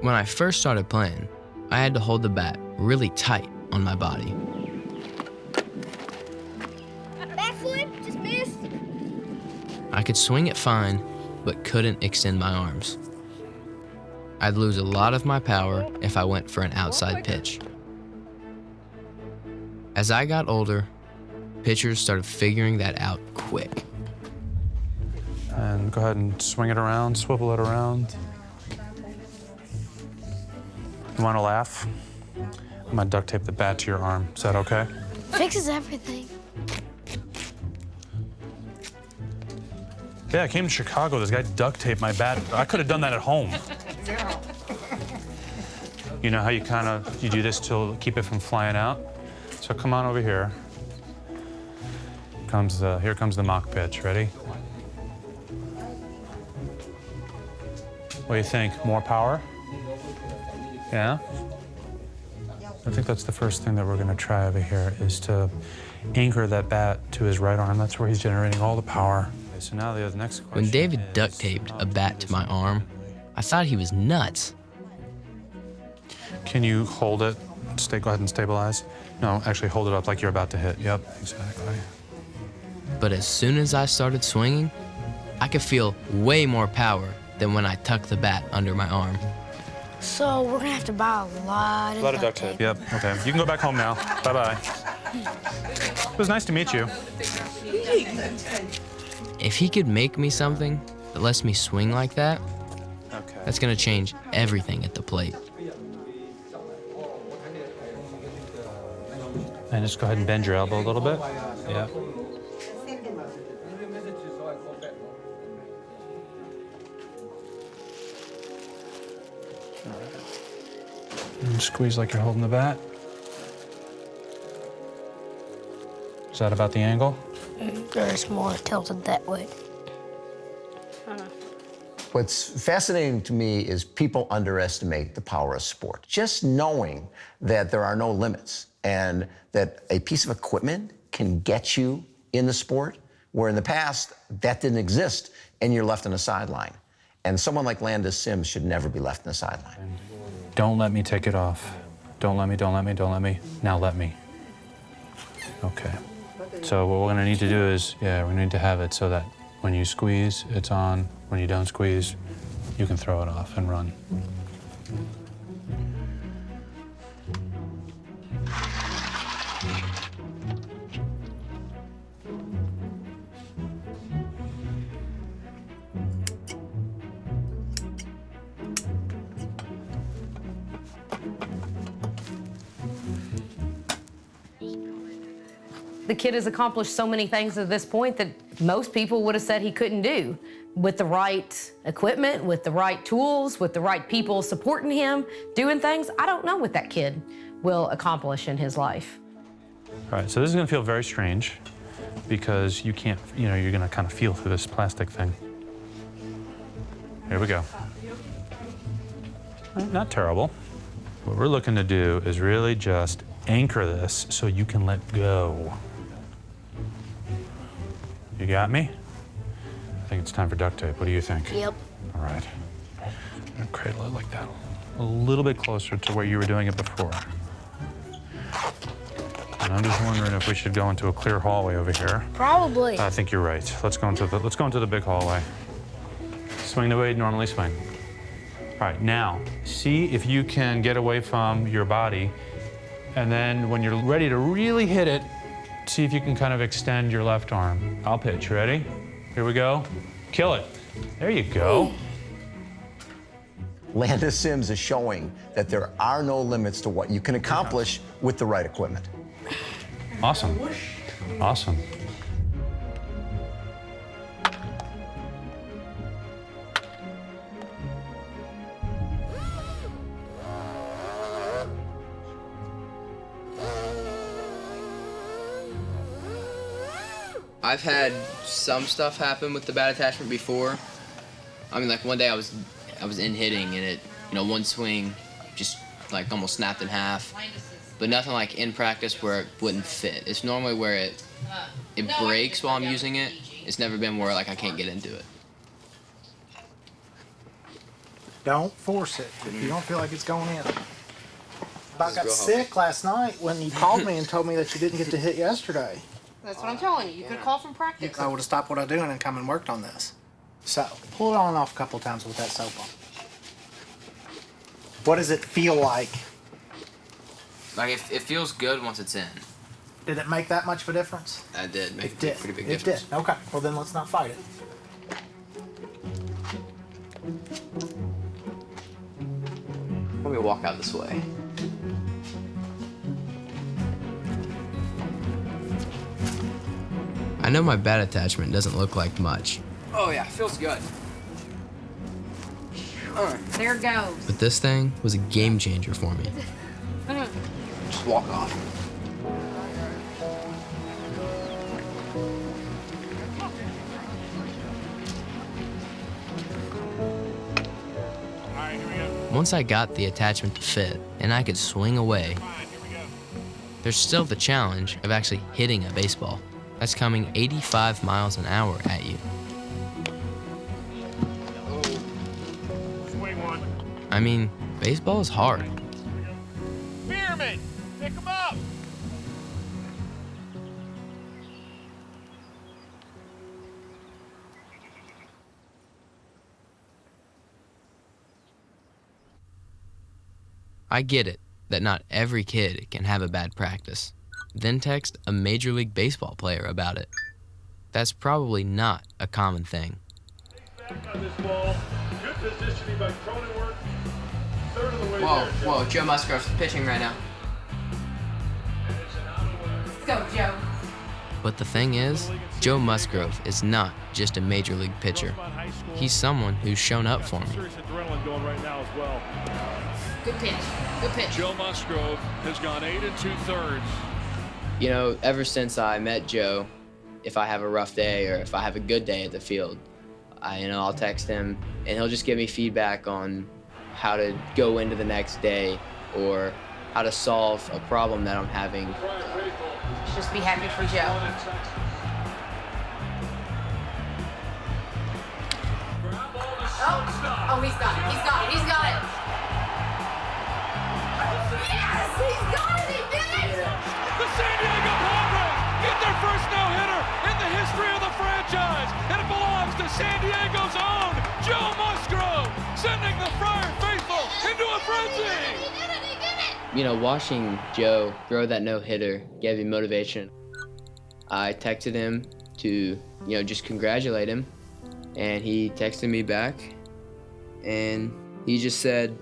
When I first started playing, I had to hold the bat really tight on my body. Backflip, just missed. I could swing it fine, but couldn't extend my arms. I'd lose a lot of my power if I went for an outside pitch. As I got older, pitchers started figuring that out quick. And go ahead and swing it around, swivel it around. You want to laugh? I'm gonna duct tape the bat to your arm. Is that okay? Fixes everything. Yeah, I came to Chicago. This guy duct taped my bat. I could have done that at home. You know how you do this to keep it from flying out? So come on over here. Here comes the mock pitch. Ready? What do you think? More power? Yeah? I think that's the first thing that we're gonna try over here is to anchor that bat to his right arm. That's where he's generating all the power. Okay, so now the next question. When David duct taped a bat to my arm, I thought he was nuts. Can you hold it? Go ahead and stabilize. No, actually hold it up like you're about to hit. Yep, exactly. But as soon as I started swinging, I could feel way more power than when I tucked the bat under my arm. So we're gonna have to buy a lot of duct tape. Yep, okay. You can go back home now. Bye-bye. It was nice to meet you. If he could make me something that lets me swing like that, that's gonna change everything at the plate. And just go ahead and bend your elbow a little bit. Yeah. And squeeze like you're holding the bat. Is that about the angle? It's more tilted that way. What's fascinating to me is people underestimate the power of sport. Just knowing that there are no limits and that a piece of equipment can get you in the sport, where in the past that didn't exist and you're left on the sideline. And someone like Landis Sims should never be left on the sideline. Don't let me take it off. Don't let me, don't let me, don't let me. Now let me. Okay. So what we're gonna need to do is, we need to have it so that when you squeeze, it's on. When you don't squeeze, you can throw it off and run. The kid has accomplished so many things at this point that most people would have said he couldn't do. With the right equipment, with the right tools, with the right people supporting him, doing things, I don't know what that kid will accomplish in his life. All right, so this is gonna feel very strange because you can't, you're gonna kind of feel through this plastic thing. Here we go. Not terrible. What we're looking to do is really just anchor this so you can let go. You got me? I think it's time for duct tape. What do you think? Yep. All right. I'm gonna cradle it like that. A little bit closer to where you were doing it before. And I'm just wondering if we should go into a clear hallway over here. Probably. I think you're right. Let's go into the big hallway. Swing the way you normally swing. All right, now, see if you can get away from your body, and then when you're ready to really hit it, see if you can kind of extend your left arm. I'll pitch, ready? Here we go. Kill it. There you go. Landis Sims is showing that there are no limits to what you can accomplish with the right equipment. Awesome. Awesome. I've had some stuff happen with the bad attachment before. I mean, like one day I was in hitting and it, one swing just like almost snapped in half. But nothing like in practice where it wouldn't fit. It's normally where it breaks while I'm using it. It's never been where like I can't get into it. Don't force it if you don't feel like it's going in. I got sick last night when you called me and told me that you didn't get to hit yesterday. That's what I'm telling you. You could call from practice. I would have stopped what I'm doing and come and worked on this. So, pull it on and off a couple of times with that soap on. What does it feel like? Like it feels good once it's in. Did it make that much of a difference? It did make a pretty big difference. difference. It did. Okay. Well, then let's not fight it. Let me walk out this way. I know my bad attachment doesn't look like much, Oh yeah, feels good. There it goes. but this thing was a game changer for me. Just walk off. Once I got the attachment to fit and I could swing away, there's still the challenge of actually hitting a baseball that's coming 85 miles an hour at you. Swing one. I mean, baseball is hard. Spearman, pick him up. I get it that not every kid can have a bad practice. Then text a Major League Baseball player about it. That's probably not a common thing. Whoa, Joe Musgrove's pitching right now. Let's go, Joe. But the thing is, Joe Musgrove is not just a Major League pitcher. He's someone who's shown up for me. Adrenaline going right now as well. Good pitch. Good pitch. Joe Musgrove has gone 8 2/3. Ever since I met Joe, if I have a rough day or if I have a good day at the field, I'll text him and he'll just give me feedback on how to go into the next day or how to solve a problem that I'm having. Just be happy for Joe. Oh, he's got it. He's got it. He's got it. Yes, he's got it. He did it. The San Diego Padres get their first no-hitter in the history of the franchise, and it belongs to San Diego's own Joe Musgrove, sending the Friar faithful into a frenzy. Watching Joe throw that no-hitter gave me motivation. I texted him to, just congratulate him, and he texted me back, and he just said,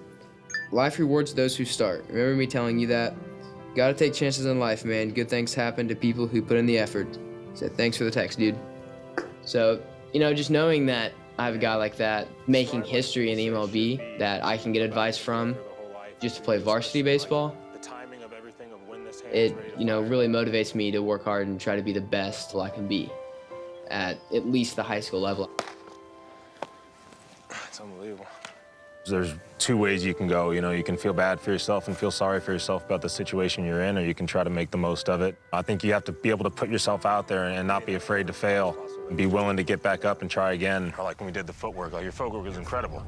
"Life rewards those who start. Remember me telling you that? Gotta take chances in life, man. Good things happen to people who put in the effort." He said, "Thanks for the text, dude." So, just knowing that I have a guy like that making history in the MLB that I can get advice from just to play varsity baseball, it, really motivates me to work hard and try to be the best I can be at least the high school level. It's unbelievable. There's two ways you can go. You can feel bad for yourself and feel sorry for yourself about the situation you're in, or you can try to make the most of it. I think you have to be able to put yourself out there and not be afraid to fail and be willing to get back up and try again. Or like when we did the footwork, your footwork was incredible.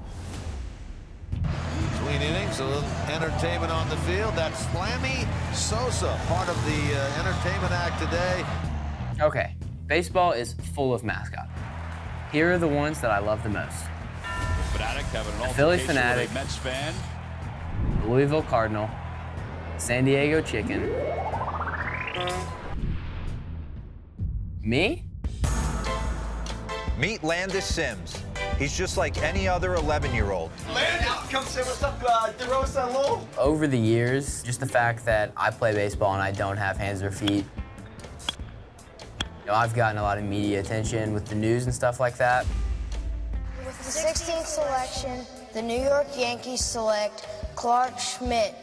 Between innings, a little entertainment on the field. That's Slammy Sosa, part of the entertainment act today. Okay, baseball is full of mascots. Here are the ones that I love the most. The Philly Fanatic, Mets fan. Louisville Cardinal, San Diego Chicken. Me? Meet Landis Sims. He's just like any other 11-year-old. Landis, come say what's up, DeRosa and Lowell. Over the years, just the fact that I play baseball and I don't have hands or feet, I've gotten a lot of media attention with the news and stuff like that. With the 16th selection, the New York Yankees select Clark Schmidt.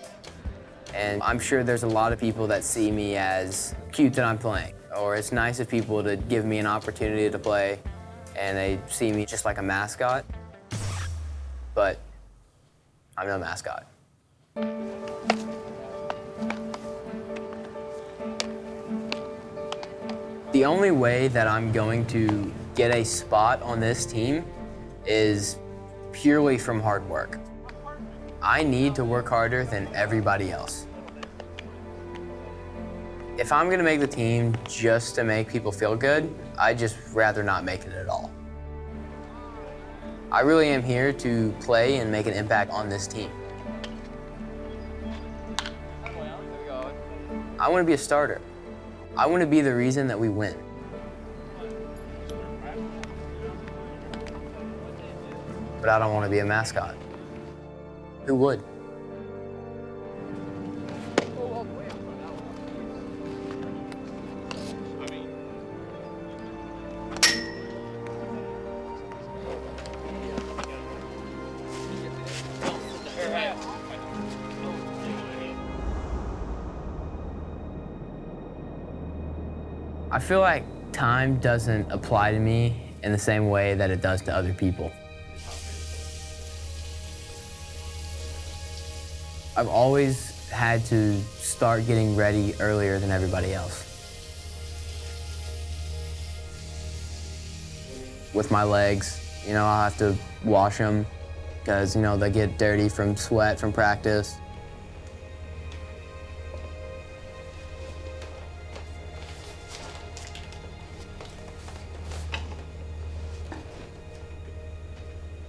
And I'm sure there's a lot of people that see me as cute that I'm playing. or it's nice of people to give me an opportunity to play and they see me just like a mascot, but I'm no mascot. The only way that I'm going to get a spot on this team is purely from hard work. I need to work harder than everybody else. If I'm gonna make the team just to make people feel good, I'd just rather not make it at all. I really am here to play and make an impact on this team. I want to be a starter. I want to be the reason that we win. But I don't want to be a mascot. Who would? I feel like time doesn't apply to me in the same way that it does to other people. I've always had to start getting ready earlier than everybody else. With my legs, I'll have to wash them because, they get dirty from sweat from practice.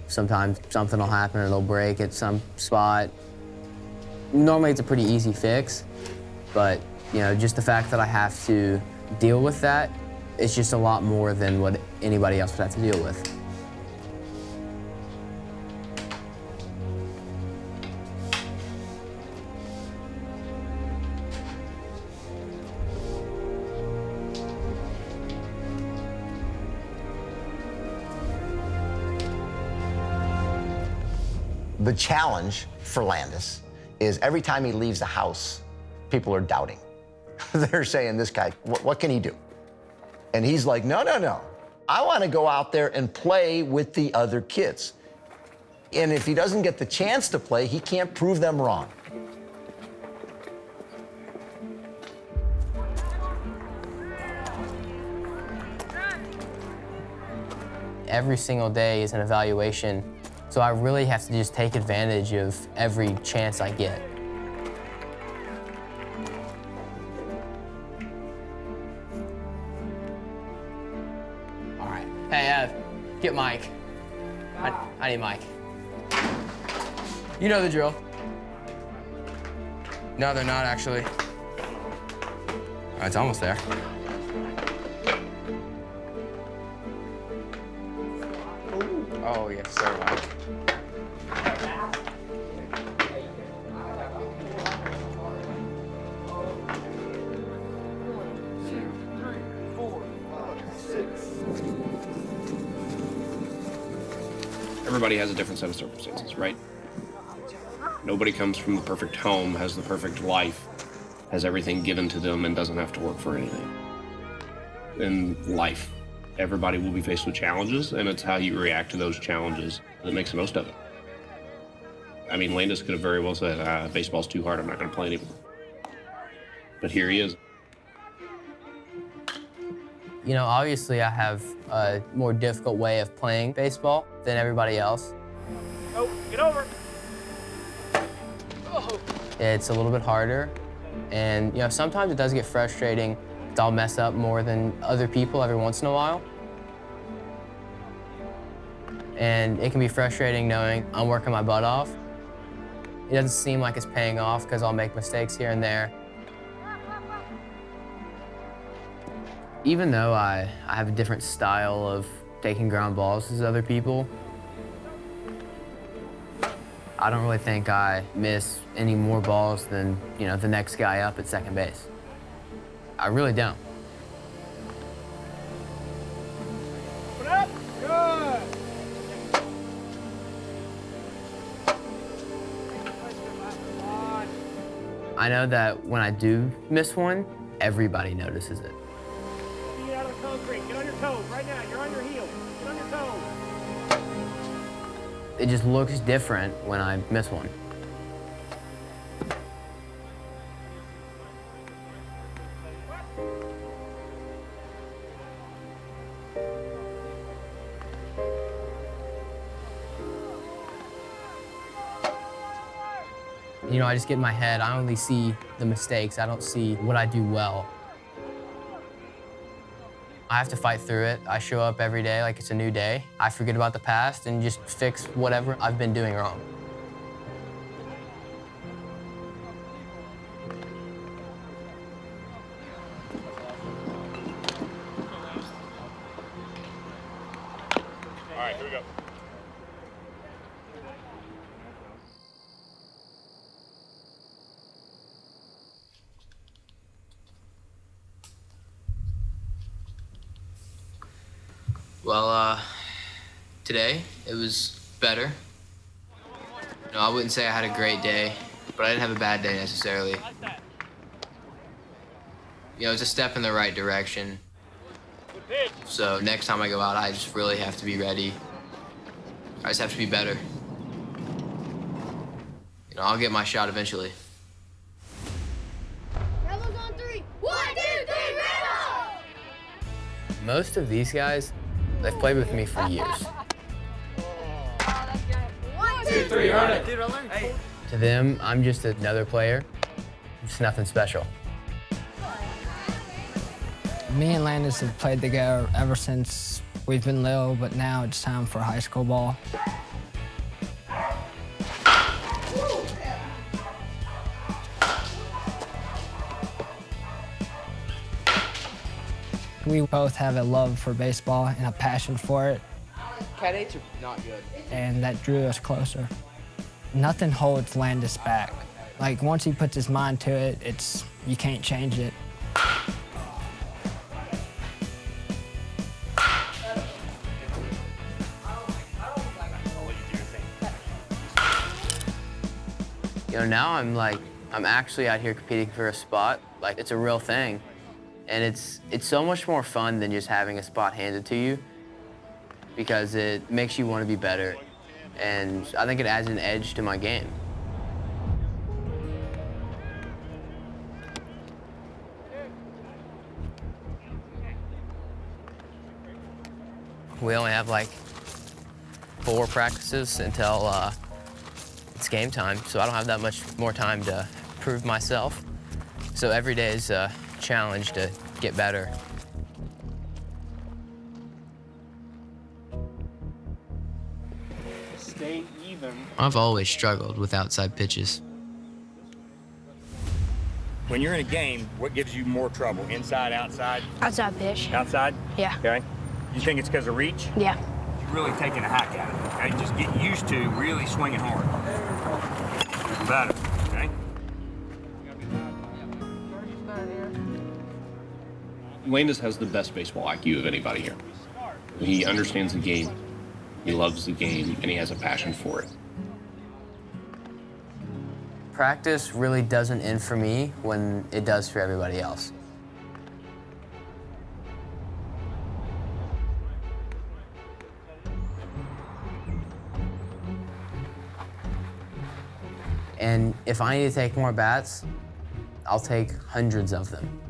Sometimes something will happen, it'll break at some spot. Normally it's a pretty easy fix, but just the fact that I have to deal with that, it's just a lot more than what anybody else would have to deal with. The challenge for Landis is every time he leaves the house, people are doubting. They're saying, this guy, what can he do? And he's like, no. I want to go out there and play with the other kids. And if he doesn't get the chance to play, he can't prove them wrong. Every single day is an evaluation. So I really have to just take advantage of every chance I get. All right. Hey, get Mike. I need Mike. You know the drill. No, they're not actually. It's almost there. Oh, yes, sir, Mike. Everybody has a different set of circumstances, right? Nobody comes from the perfect home, has the perfect life, has everything given to them, and doesn't have to work for anything. In life, everybody will be faced with challenges, and it's how you react to those challenges that makes the most of it. I mean, Landis could have very well said, baseball's too hard, I'm not going to play anymore. But here he is. Obviously I have a more difficult way of playing baseball than everybody else. Oh, get over. Oh. It's a little bit harder, and sometimes it does get frustrating. I'll mess up more than other people every once in a while. And it can be frustrating knowing I'm working my butt off. It doesn't seem like it's paying off because I'll make mistakes here and there. Even though I have a different style of taking ground balls as other people, I don't really think I miss any more balls than, the next guy up at second base. I really don't. Put up. Good. I know that when I do miss one, everybody notices it. concrete. Get on your toes right now. You're on your heels. Get on your toes. It just looks different when I miss one. You know, I just get in my head, I only see the mistakes, I don't see what I do well. I have to fight through it. I show up every day like it's a new day. I forget about the past and just fix whatever I've been doing wrong. All right, here we go. Well, today it was better. You know, I wouldn't say I had a great day, but I didn't have a bad day necessarily. You know, it's a step in the right direction. So next time I go out, I just really have to be ready. I just have to be better. You know, I'll get my shot eventually. Rebels on 3. 1, 2, 3, Rebels! Most of these guys, they've played with me for years. 1, 2, 3, run it. Dude, I learned. Hey. To them, I'm just another player. It's nothing special. Me and Landis have played together ever since we've been little, but now it's time for high school ball. We both have a love for baseball and a passion for it. Cat 8s are not good. And that drew us closer. Nothing holds Landis back. Like, once he puts his mind to it, you can't change it. You know, now I'm actually out here competing for a spot. Like, it's a real thing. And it's so much more fun than just having a spot handed to you because it makes you want to be better. And I think it adds an edge to my game. We only have like 4 practices until it's game time, so I don't have that much more time to prove myself. So every day is a challenge to get better. Stay even. I've always struggled with outside pitches. When you're in a game, what gives you more trouble? Inside, outside? Outside pitch. Outside? Yeah. Okay. You think it's because of reach? Yeah. You're really taking a hack at it, okay? Just get used to really swinging hard. Better, okay? Landis has the best baseball IQ of anybody here. He understands the game, he loves the game, and he has a passion for it. Practice really doesn't end for me when it does for everybody else. And if I need to take more bats, I'll take hundreds of them.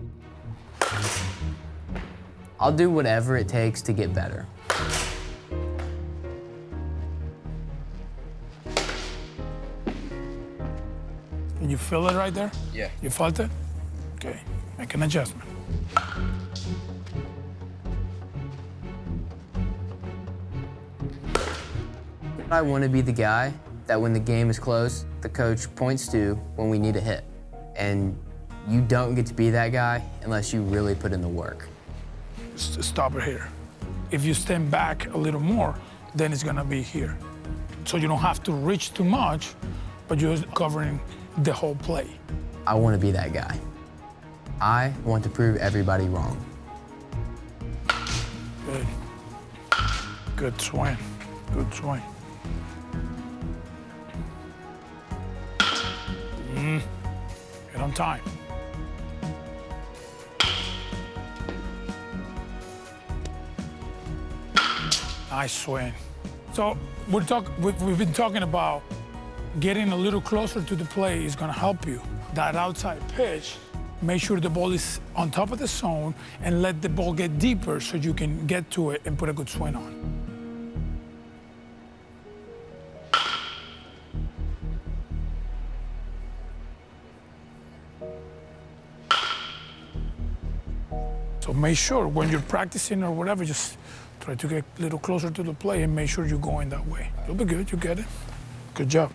I'll do whatever it takes to get better. You feel it right there? Yeah. You felt it? Okay, make an adjustment. I want to be the guy that when the game is close, the coach points to when we need a hit. And you don't get to be that guy unless you really put in the work. Stop it here. If you stand back a little more, then it's gonna be here. So you don't have to reach too much, but you're covering the whole play. I want to be that guy. I want to prove everybody wrong. Good. Good swing. Good swing. Hit on time. Nice swing. So we've been talking about getting a little closer to the plate is gonna help you. That outside pitch, make sure the ball is on top of the zone and let the ball get deeper so you can get to it and put a good swing on. So make sure when you're practicing or whatever, just try to get a little closer to the plate and make sure you're going that way. You'll be good, you get it. Good job.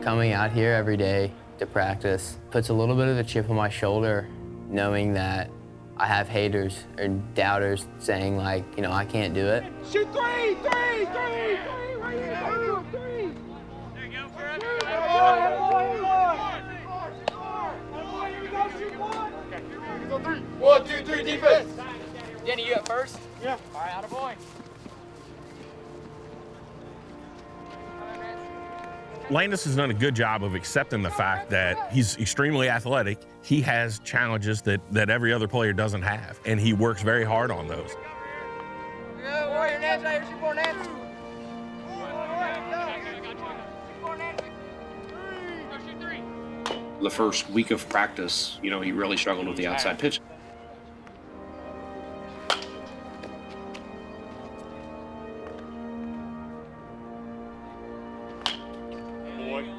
Coming out here every day to practice puts a little bit of a chip on my shoulder, knowing that I have haters or doubters saying like, you know, I can't do it. Shoot three, right here, three. There you go, Fred. Three. 1, 2, 3, defense. Denny, you up first? Yeah. All right, out of boy. Landis has done a good job of accepting the fact that he's extremely athletic. He has challenges that every other player doesn't have, and he works very hard on those. Go, Warrior, Nance, out here, shoot more, Nance. The first week of practice, you know, he really struggled with the outside pitch.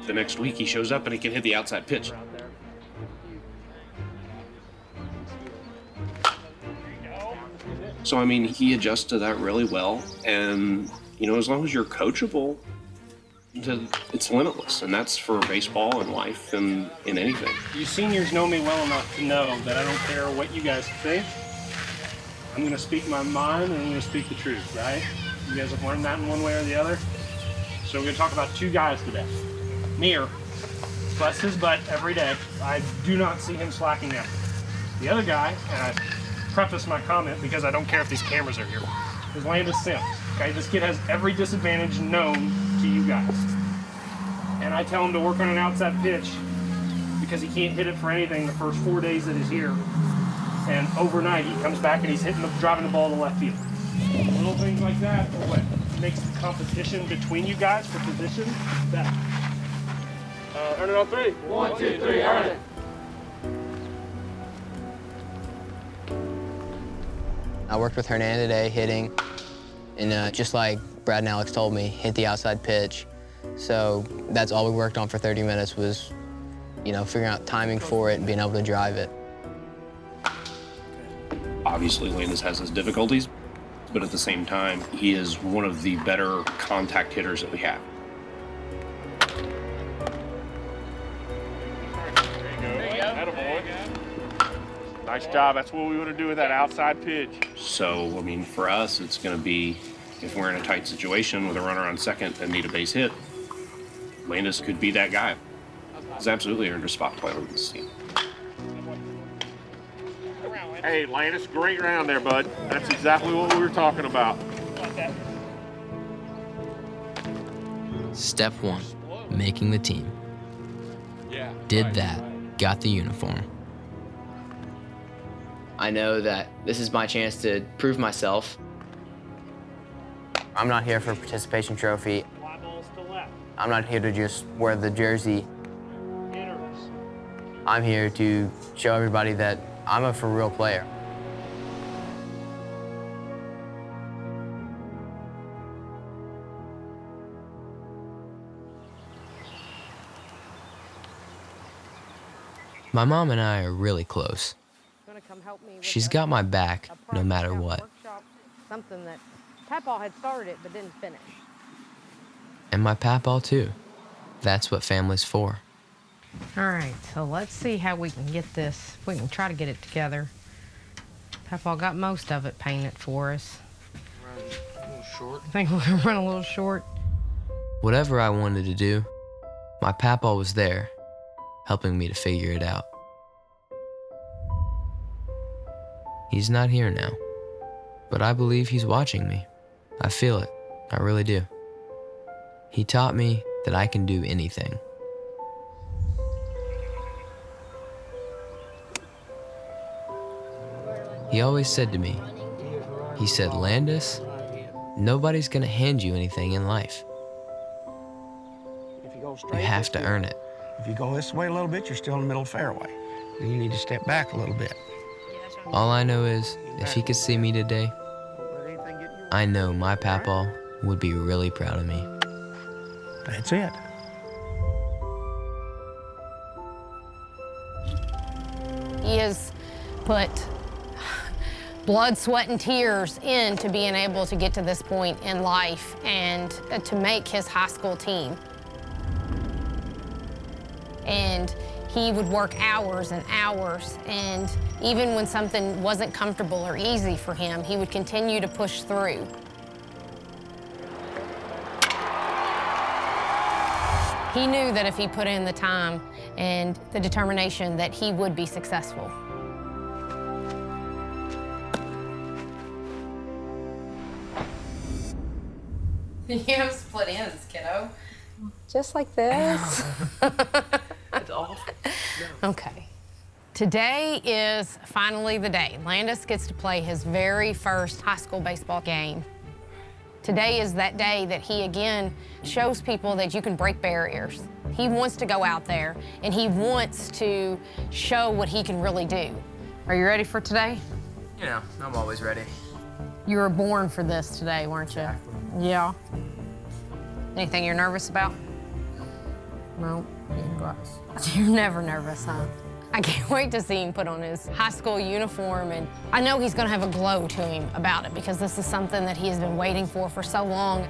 The next week he shows up and he can hit the outside pitch. So, I mean, he adjusts to that really well. And, you know, as long as you're coachable, it's limitless. And that's for baseball and life and in anything. You seniors know me well enough to know that I don't care what you guys think. I'm going to speak my mind and I'm going to speak the truth, right? You guys have learned that in one way or the other. So we're going to talk about two guys today. Mir busts his butt every day. I do not see him slacking down. The other guy, and I preface my comment because I don't care if these cameras are here, is Landis Sims. Okay, this kid has every disadvantage known to you guys. And I tell him to work on an outside pitch because he can't hit it for anything the first 4 days that he's here. And overnight he comes back and he's driving the ball to left field. Little things like that are what makes the competition between you guys for position better. Earn it on three. 1, 2, 3, earn it. I worked with Hernan today hitting, and just like Brad and Alex told me, hit the outside pitch. So that's all we worked on for 30 minutes was, you know, figuring out timing for it and being able to drive it. Obviously, Landis has his difficulties, but at the same time, he is one of the better contact hitters that we have. Nice job. That's what we want to do with that outside pitch. So, I mean, for us, it's going to be, if we're in a tight situation with a runner on second and need a base hit, Landis could be that guy. He's absolutely earned a spot to play on this team. Hey, Landis, great round there, bud. That's exactly what we were talking about. Step 1, making the team. Did that, got the uniform. I know that this is my chance to prove myself. I'm not here for a participation trophy. I'm not here to just wear the jersey. I'm here to show everybody that I'm a for real player. My mom and I are really close. She's got my back no matter what. Something that Papaw had started but didn't finish. And my papaw too. That's what family's for. All right, so let's see how we can get this, if we can try to get it together. Papa got most of it painted for us. A little short. I think we're gonna run a little short. Whatever I wanted to do, my papa was there, helping me to figure it out. He's not here now, but I believe he's watching me. I feel it, I really do. He taught me that I can do anything. He always said to me, he said, Landis, nobody's gonna hand you anything in life. You have to earn it. If you go this way a little bit, you're still in the middle of the fairway. You need to step back a little bit. All I know is, if he could see me today, I know my papa would be really proud of me. That's it. He has put blood, sweat, and tears into being able to get to this point in life and to make his high school team. And he would work hours and hours, and even when something wasn't comfortable or easy for him, he would continue to push through. He knew that if he put in the time and the determination that he would be successful. You have split ends, kiddo. Just like this. It's awful. No. Okay. Today is finally the day. Landis gets to play his very first high school baseball game. Today is that day that he again shows people that you can break barriers. He wants to go out there and he wants to show what he can really do. Are you ready for today? You know, I'm always ready. You were born for this today, weren't you? Exactly. Yeah. Anything you're nervous about? No. You're never nervous, huh? I can't wait to see him put on his high school uniform, and I know he's gonna have a glow to him about it because this is something that he has been waiting for so long.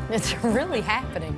It's really happening.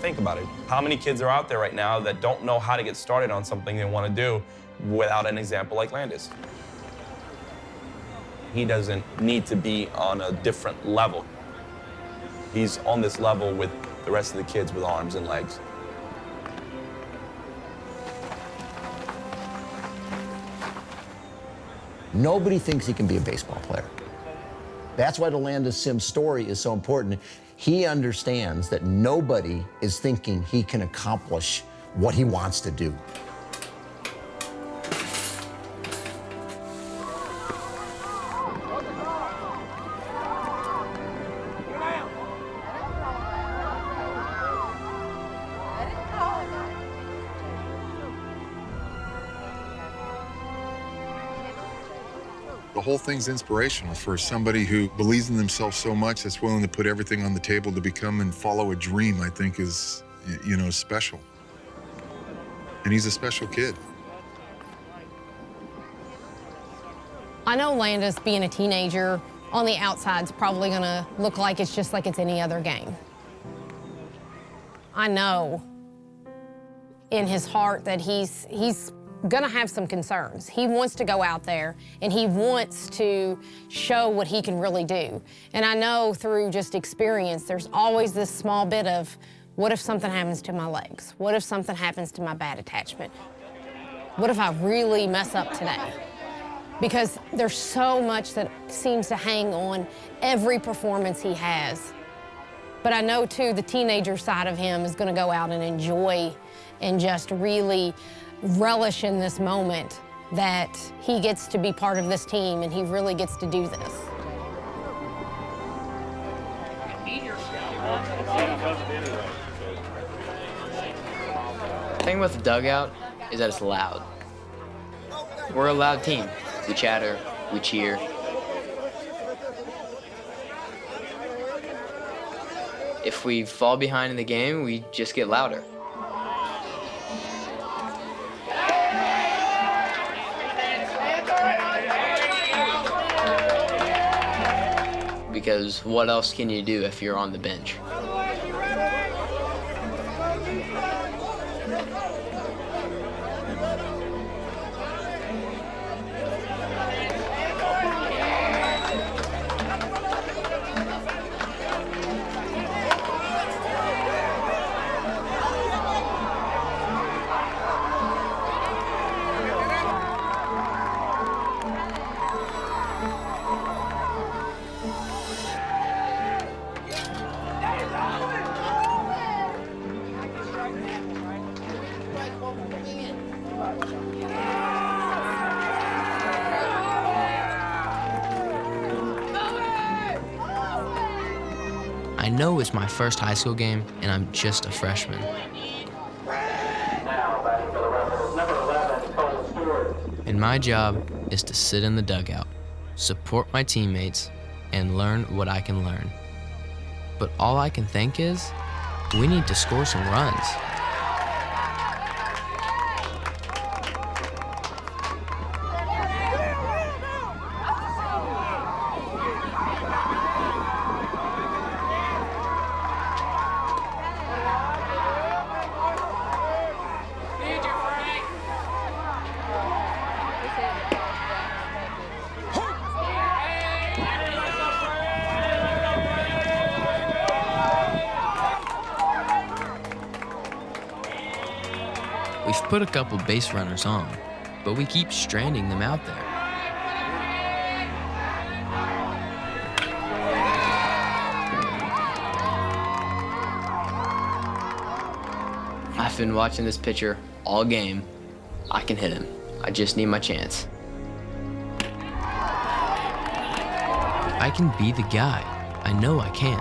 Think about it. How many kids are out there right now that don't know how to get started on something they want to do without an example like Landis? He doesn't need to be on a different level. He's on this level with the rest of the kids with arms and legs. Nobody thinks he can be a baseball player. That's why the Landis Sims story is so important. He understands that nobody is thinking he can accomplish what he wants to do. The whole thing's inspirational for somebody who believes in themselves so much that's willing to put everything on the table to become and follow a dream, I think is, you know, special. And he's a special kid. I know Landis, being a teenager, on the outside is probably gonna look like it's just like it's any other game. I know in his heart that he's gonna have some concerns. He wants to go out there and he wants to show what he can really do. And I know through just experience, there's always this small bit of, what if something happens to my legs? What if something happens to my bad attachment? What if I really mess up today? Because there's so much that seems to hang on every performance he has. But I know too, the teenager side of him is gonna go out and enjoy and just really relish in this moment that he gets to be part of this team and he really gets to do this. The thing with the dugout is that it's loud. We're a loud team. We chatter, we cheer. If we fall behind in the game, we just get louder. Because what else can you do if you're on the bench? I know it's my first high school game, and I'm just a freshman. And my job is to sit in the dugout, support my teammates, and learn what I can learn. But all I can think is, we need to score some runs. We've put a couple base runners on, but we keep stranding them out there. I've been watching this pitcher all game. I can hit him. I just need my chance. I can be the guy. I know I can.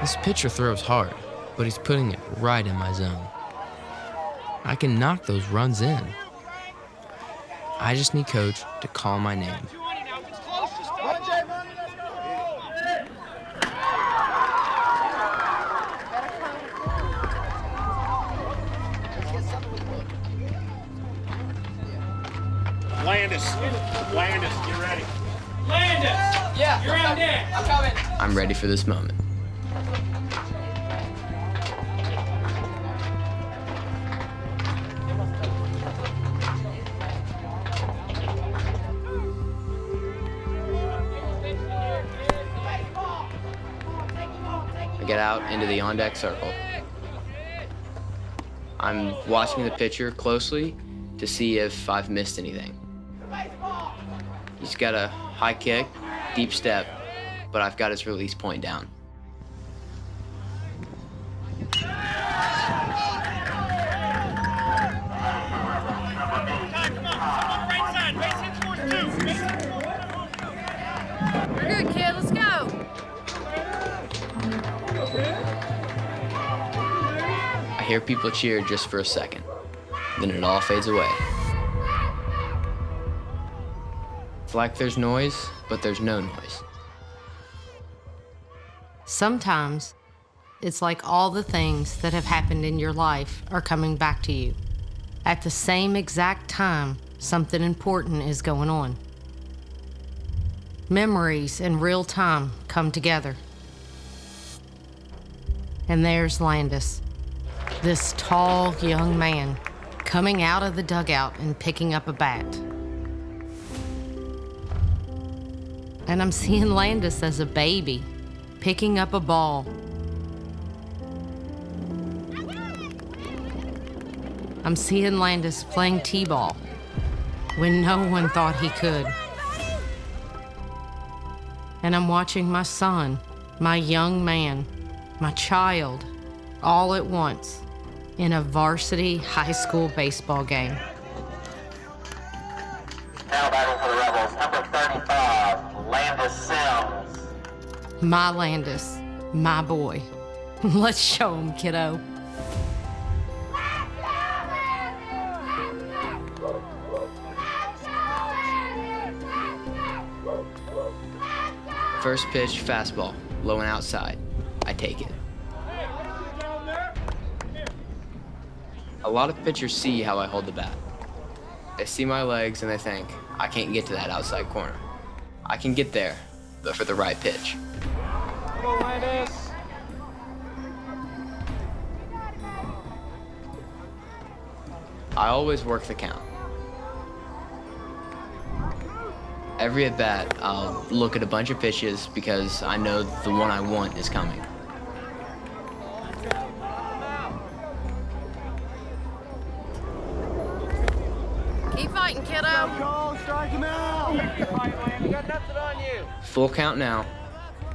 This pitcher throws hard, but he's putting it right in my zone. I can knock those runs in. I just need coach to call my name. Landis, get ready. Landis! Yeah, you're on deck. I'm coming. I'm ready for this moment. I get out into the on-deck circle. I'm watching the pitcher closely to see if I've missed anything. He's got a high kick, deep step, but I've got his release point down. We're good, kid. Let's go. I hear people cheer just for a second, then it all fades away. It's like there's noise, but there's no noise. Sometimes it's like all the things that have happened in your life are coming back to you. At the same exact time, something important is going on. Memories in real time come together. And there's Landis, this tall young man coming out of the dugout and picking up a bat. And I'm seeing Landis as a baby, picking up a ball. I'm seeing Landis playing t-ball when no one thought he could. And I'm watching my son, my young man, my child, all at once in a varsity high school baseball game. Now batting for the Rebels, number 35, Landis Sims. My Landis, my boy. Let's show him, kiddo. First pitch, fastball, low and outside. I take it. A lot of pitchers see how I hold the bat. They see my legs and they think, I can't get to that outside corner. I can get there, but for the right pitch. Come on, Landis. I always work the count. Every at bat, I'll look at a bunch of pitches because I know the one I want is coming. Keep fighting, kiddo. Go, strike him out. You got nothing on you. Full count now.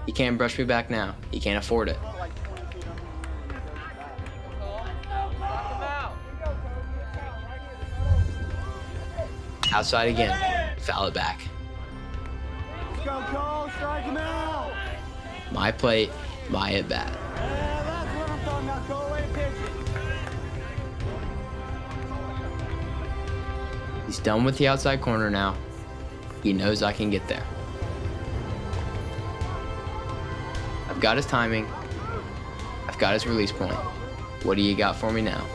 He can't brush me back now. He can't afford it. Outside again. Foul it back. Let's go, Cole. Strike him out. My plate, my at bat. Yeah, that's what I'm talking about. Go away and pitch it. He's done with the outside corner now. He knows I can get there. I've got his timing. I've got his release point. What do you got for me now?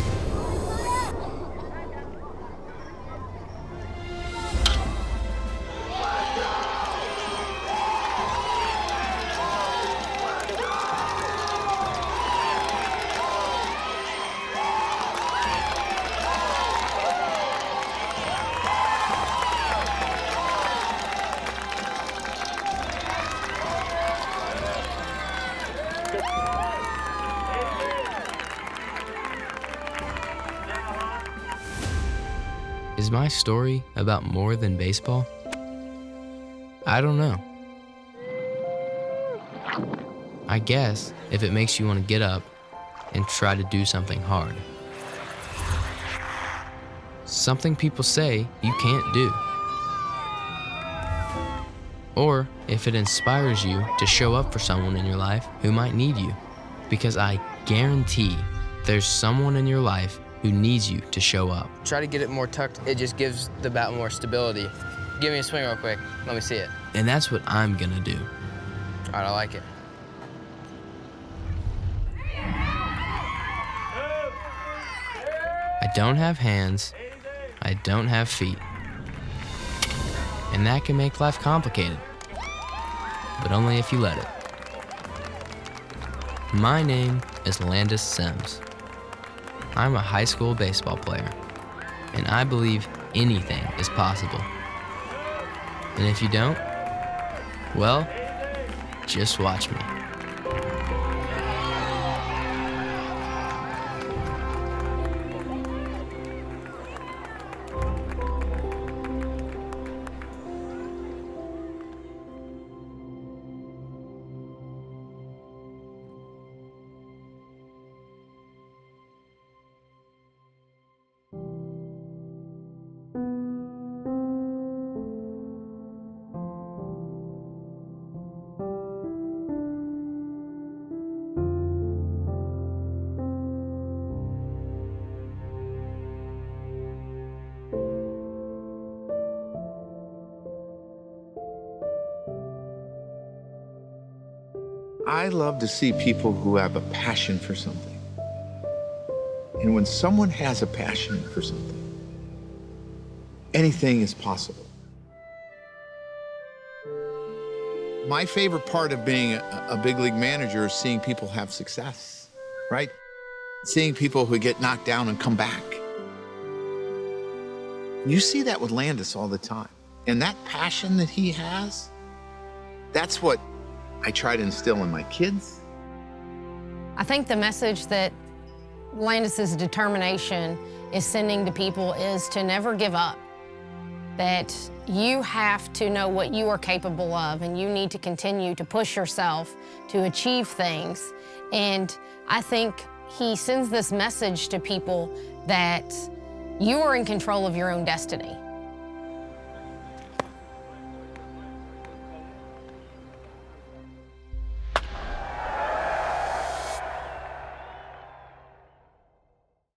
Is my story about more than baseball? I don't know. I guess if it makes you want to get up and try to do something hard. Something people say you can't do. Or if it inspires you to show up for someone in your life who might need you. Because I guarantee there's someone in your life who needs you to show up. Try to get it more tucked. It just gives the bat more stability. Give me a swing real quick. Let me see it. And that's what I'm gonna do. All right, I like it. I don't have hands. I don't have feet. And that can make life complicated. But only if you let it. My name is Landis Sims. I'm a high school baseball player, and I believe anything is possible. And if you don't, well, just watch me. I love to see people who have a passion for something. And when someone has a passion for something, anything is possible. My favorite part of being a big league manager is seeing people have success, right? Seeing people who get knocked down and come back. You see that with Landis all the time. And that passion that he has, that's what I try to instill in my kids. I think the message that Landis's determination is sending to people is to never give up. That you have to know what you are capable of, and you need to continue to push yourself to achieve things. And I think he sends this message to people that you are in control of your own destiny.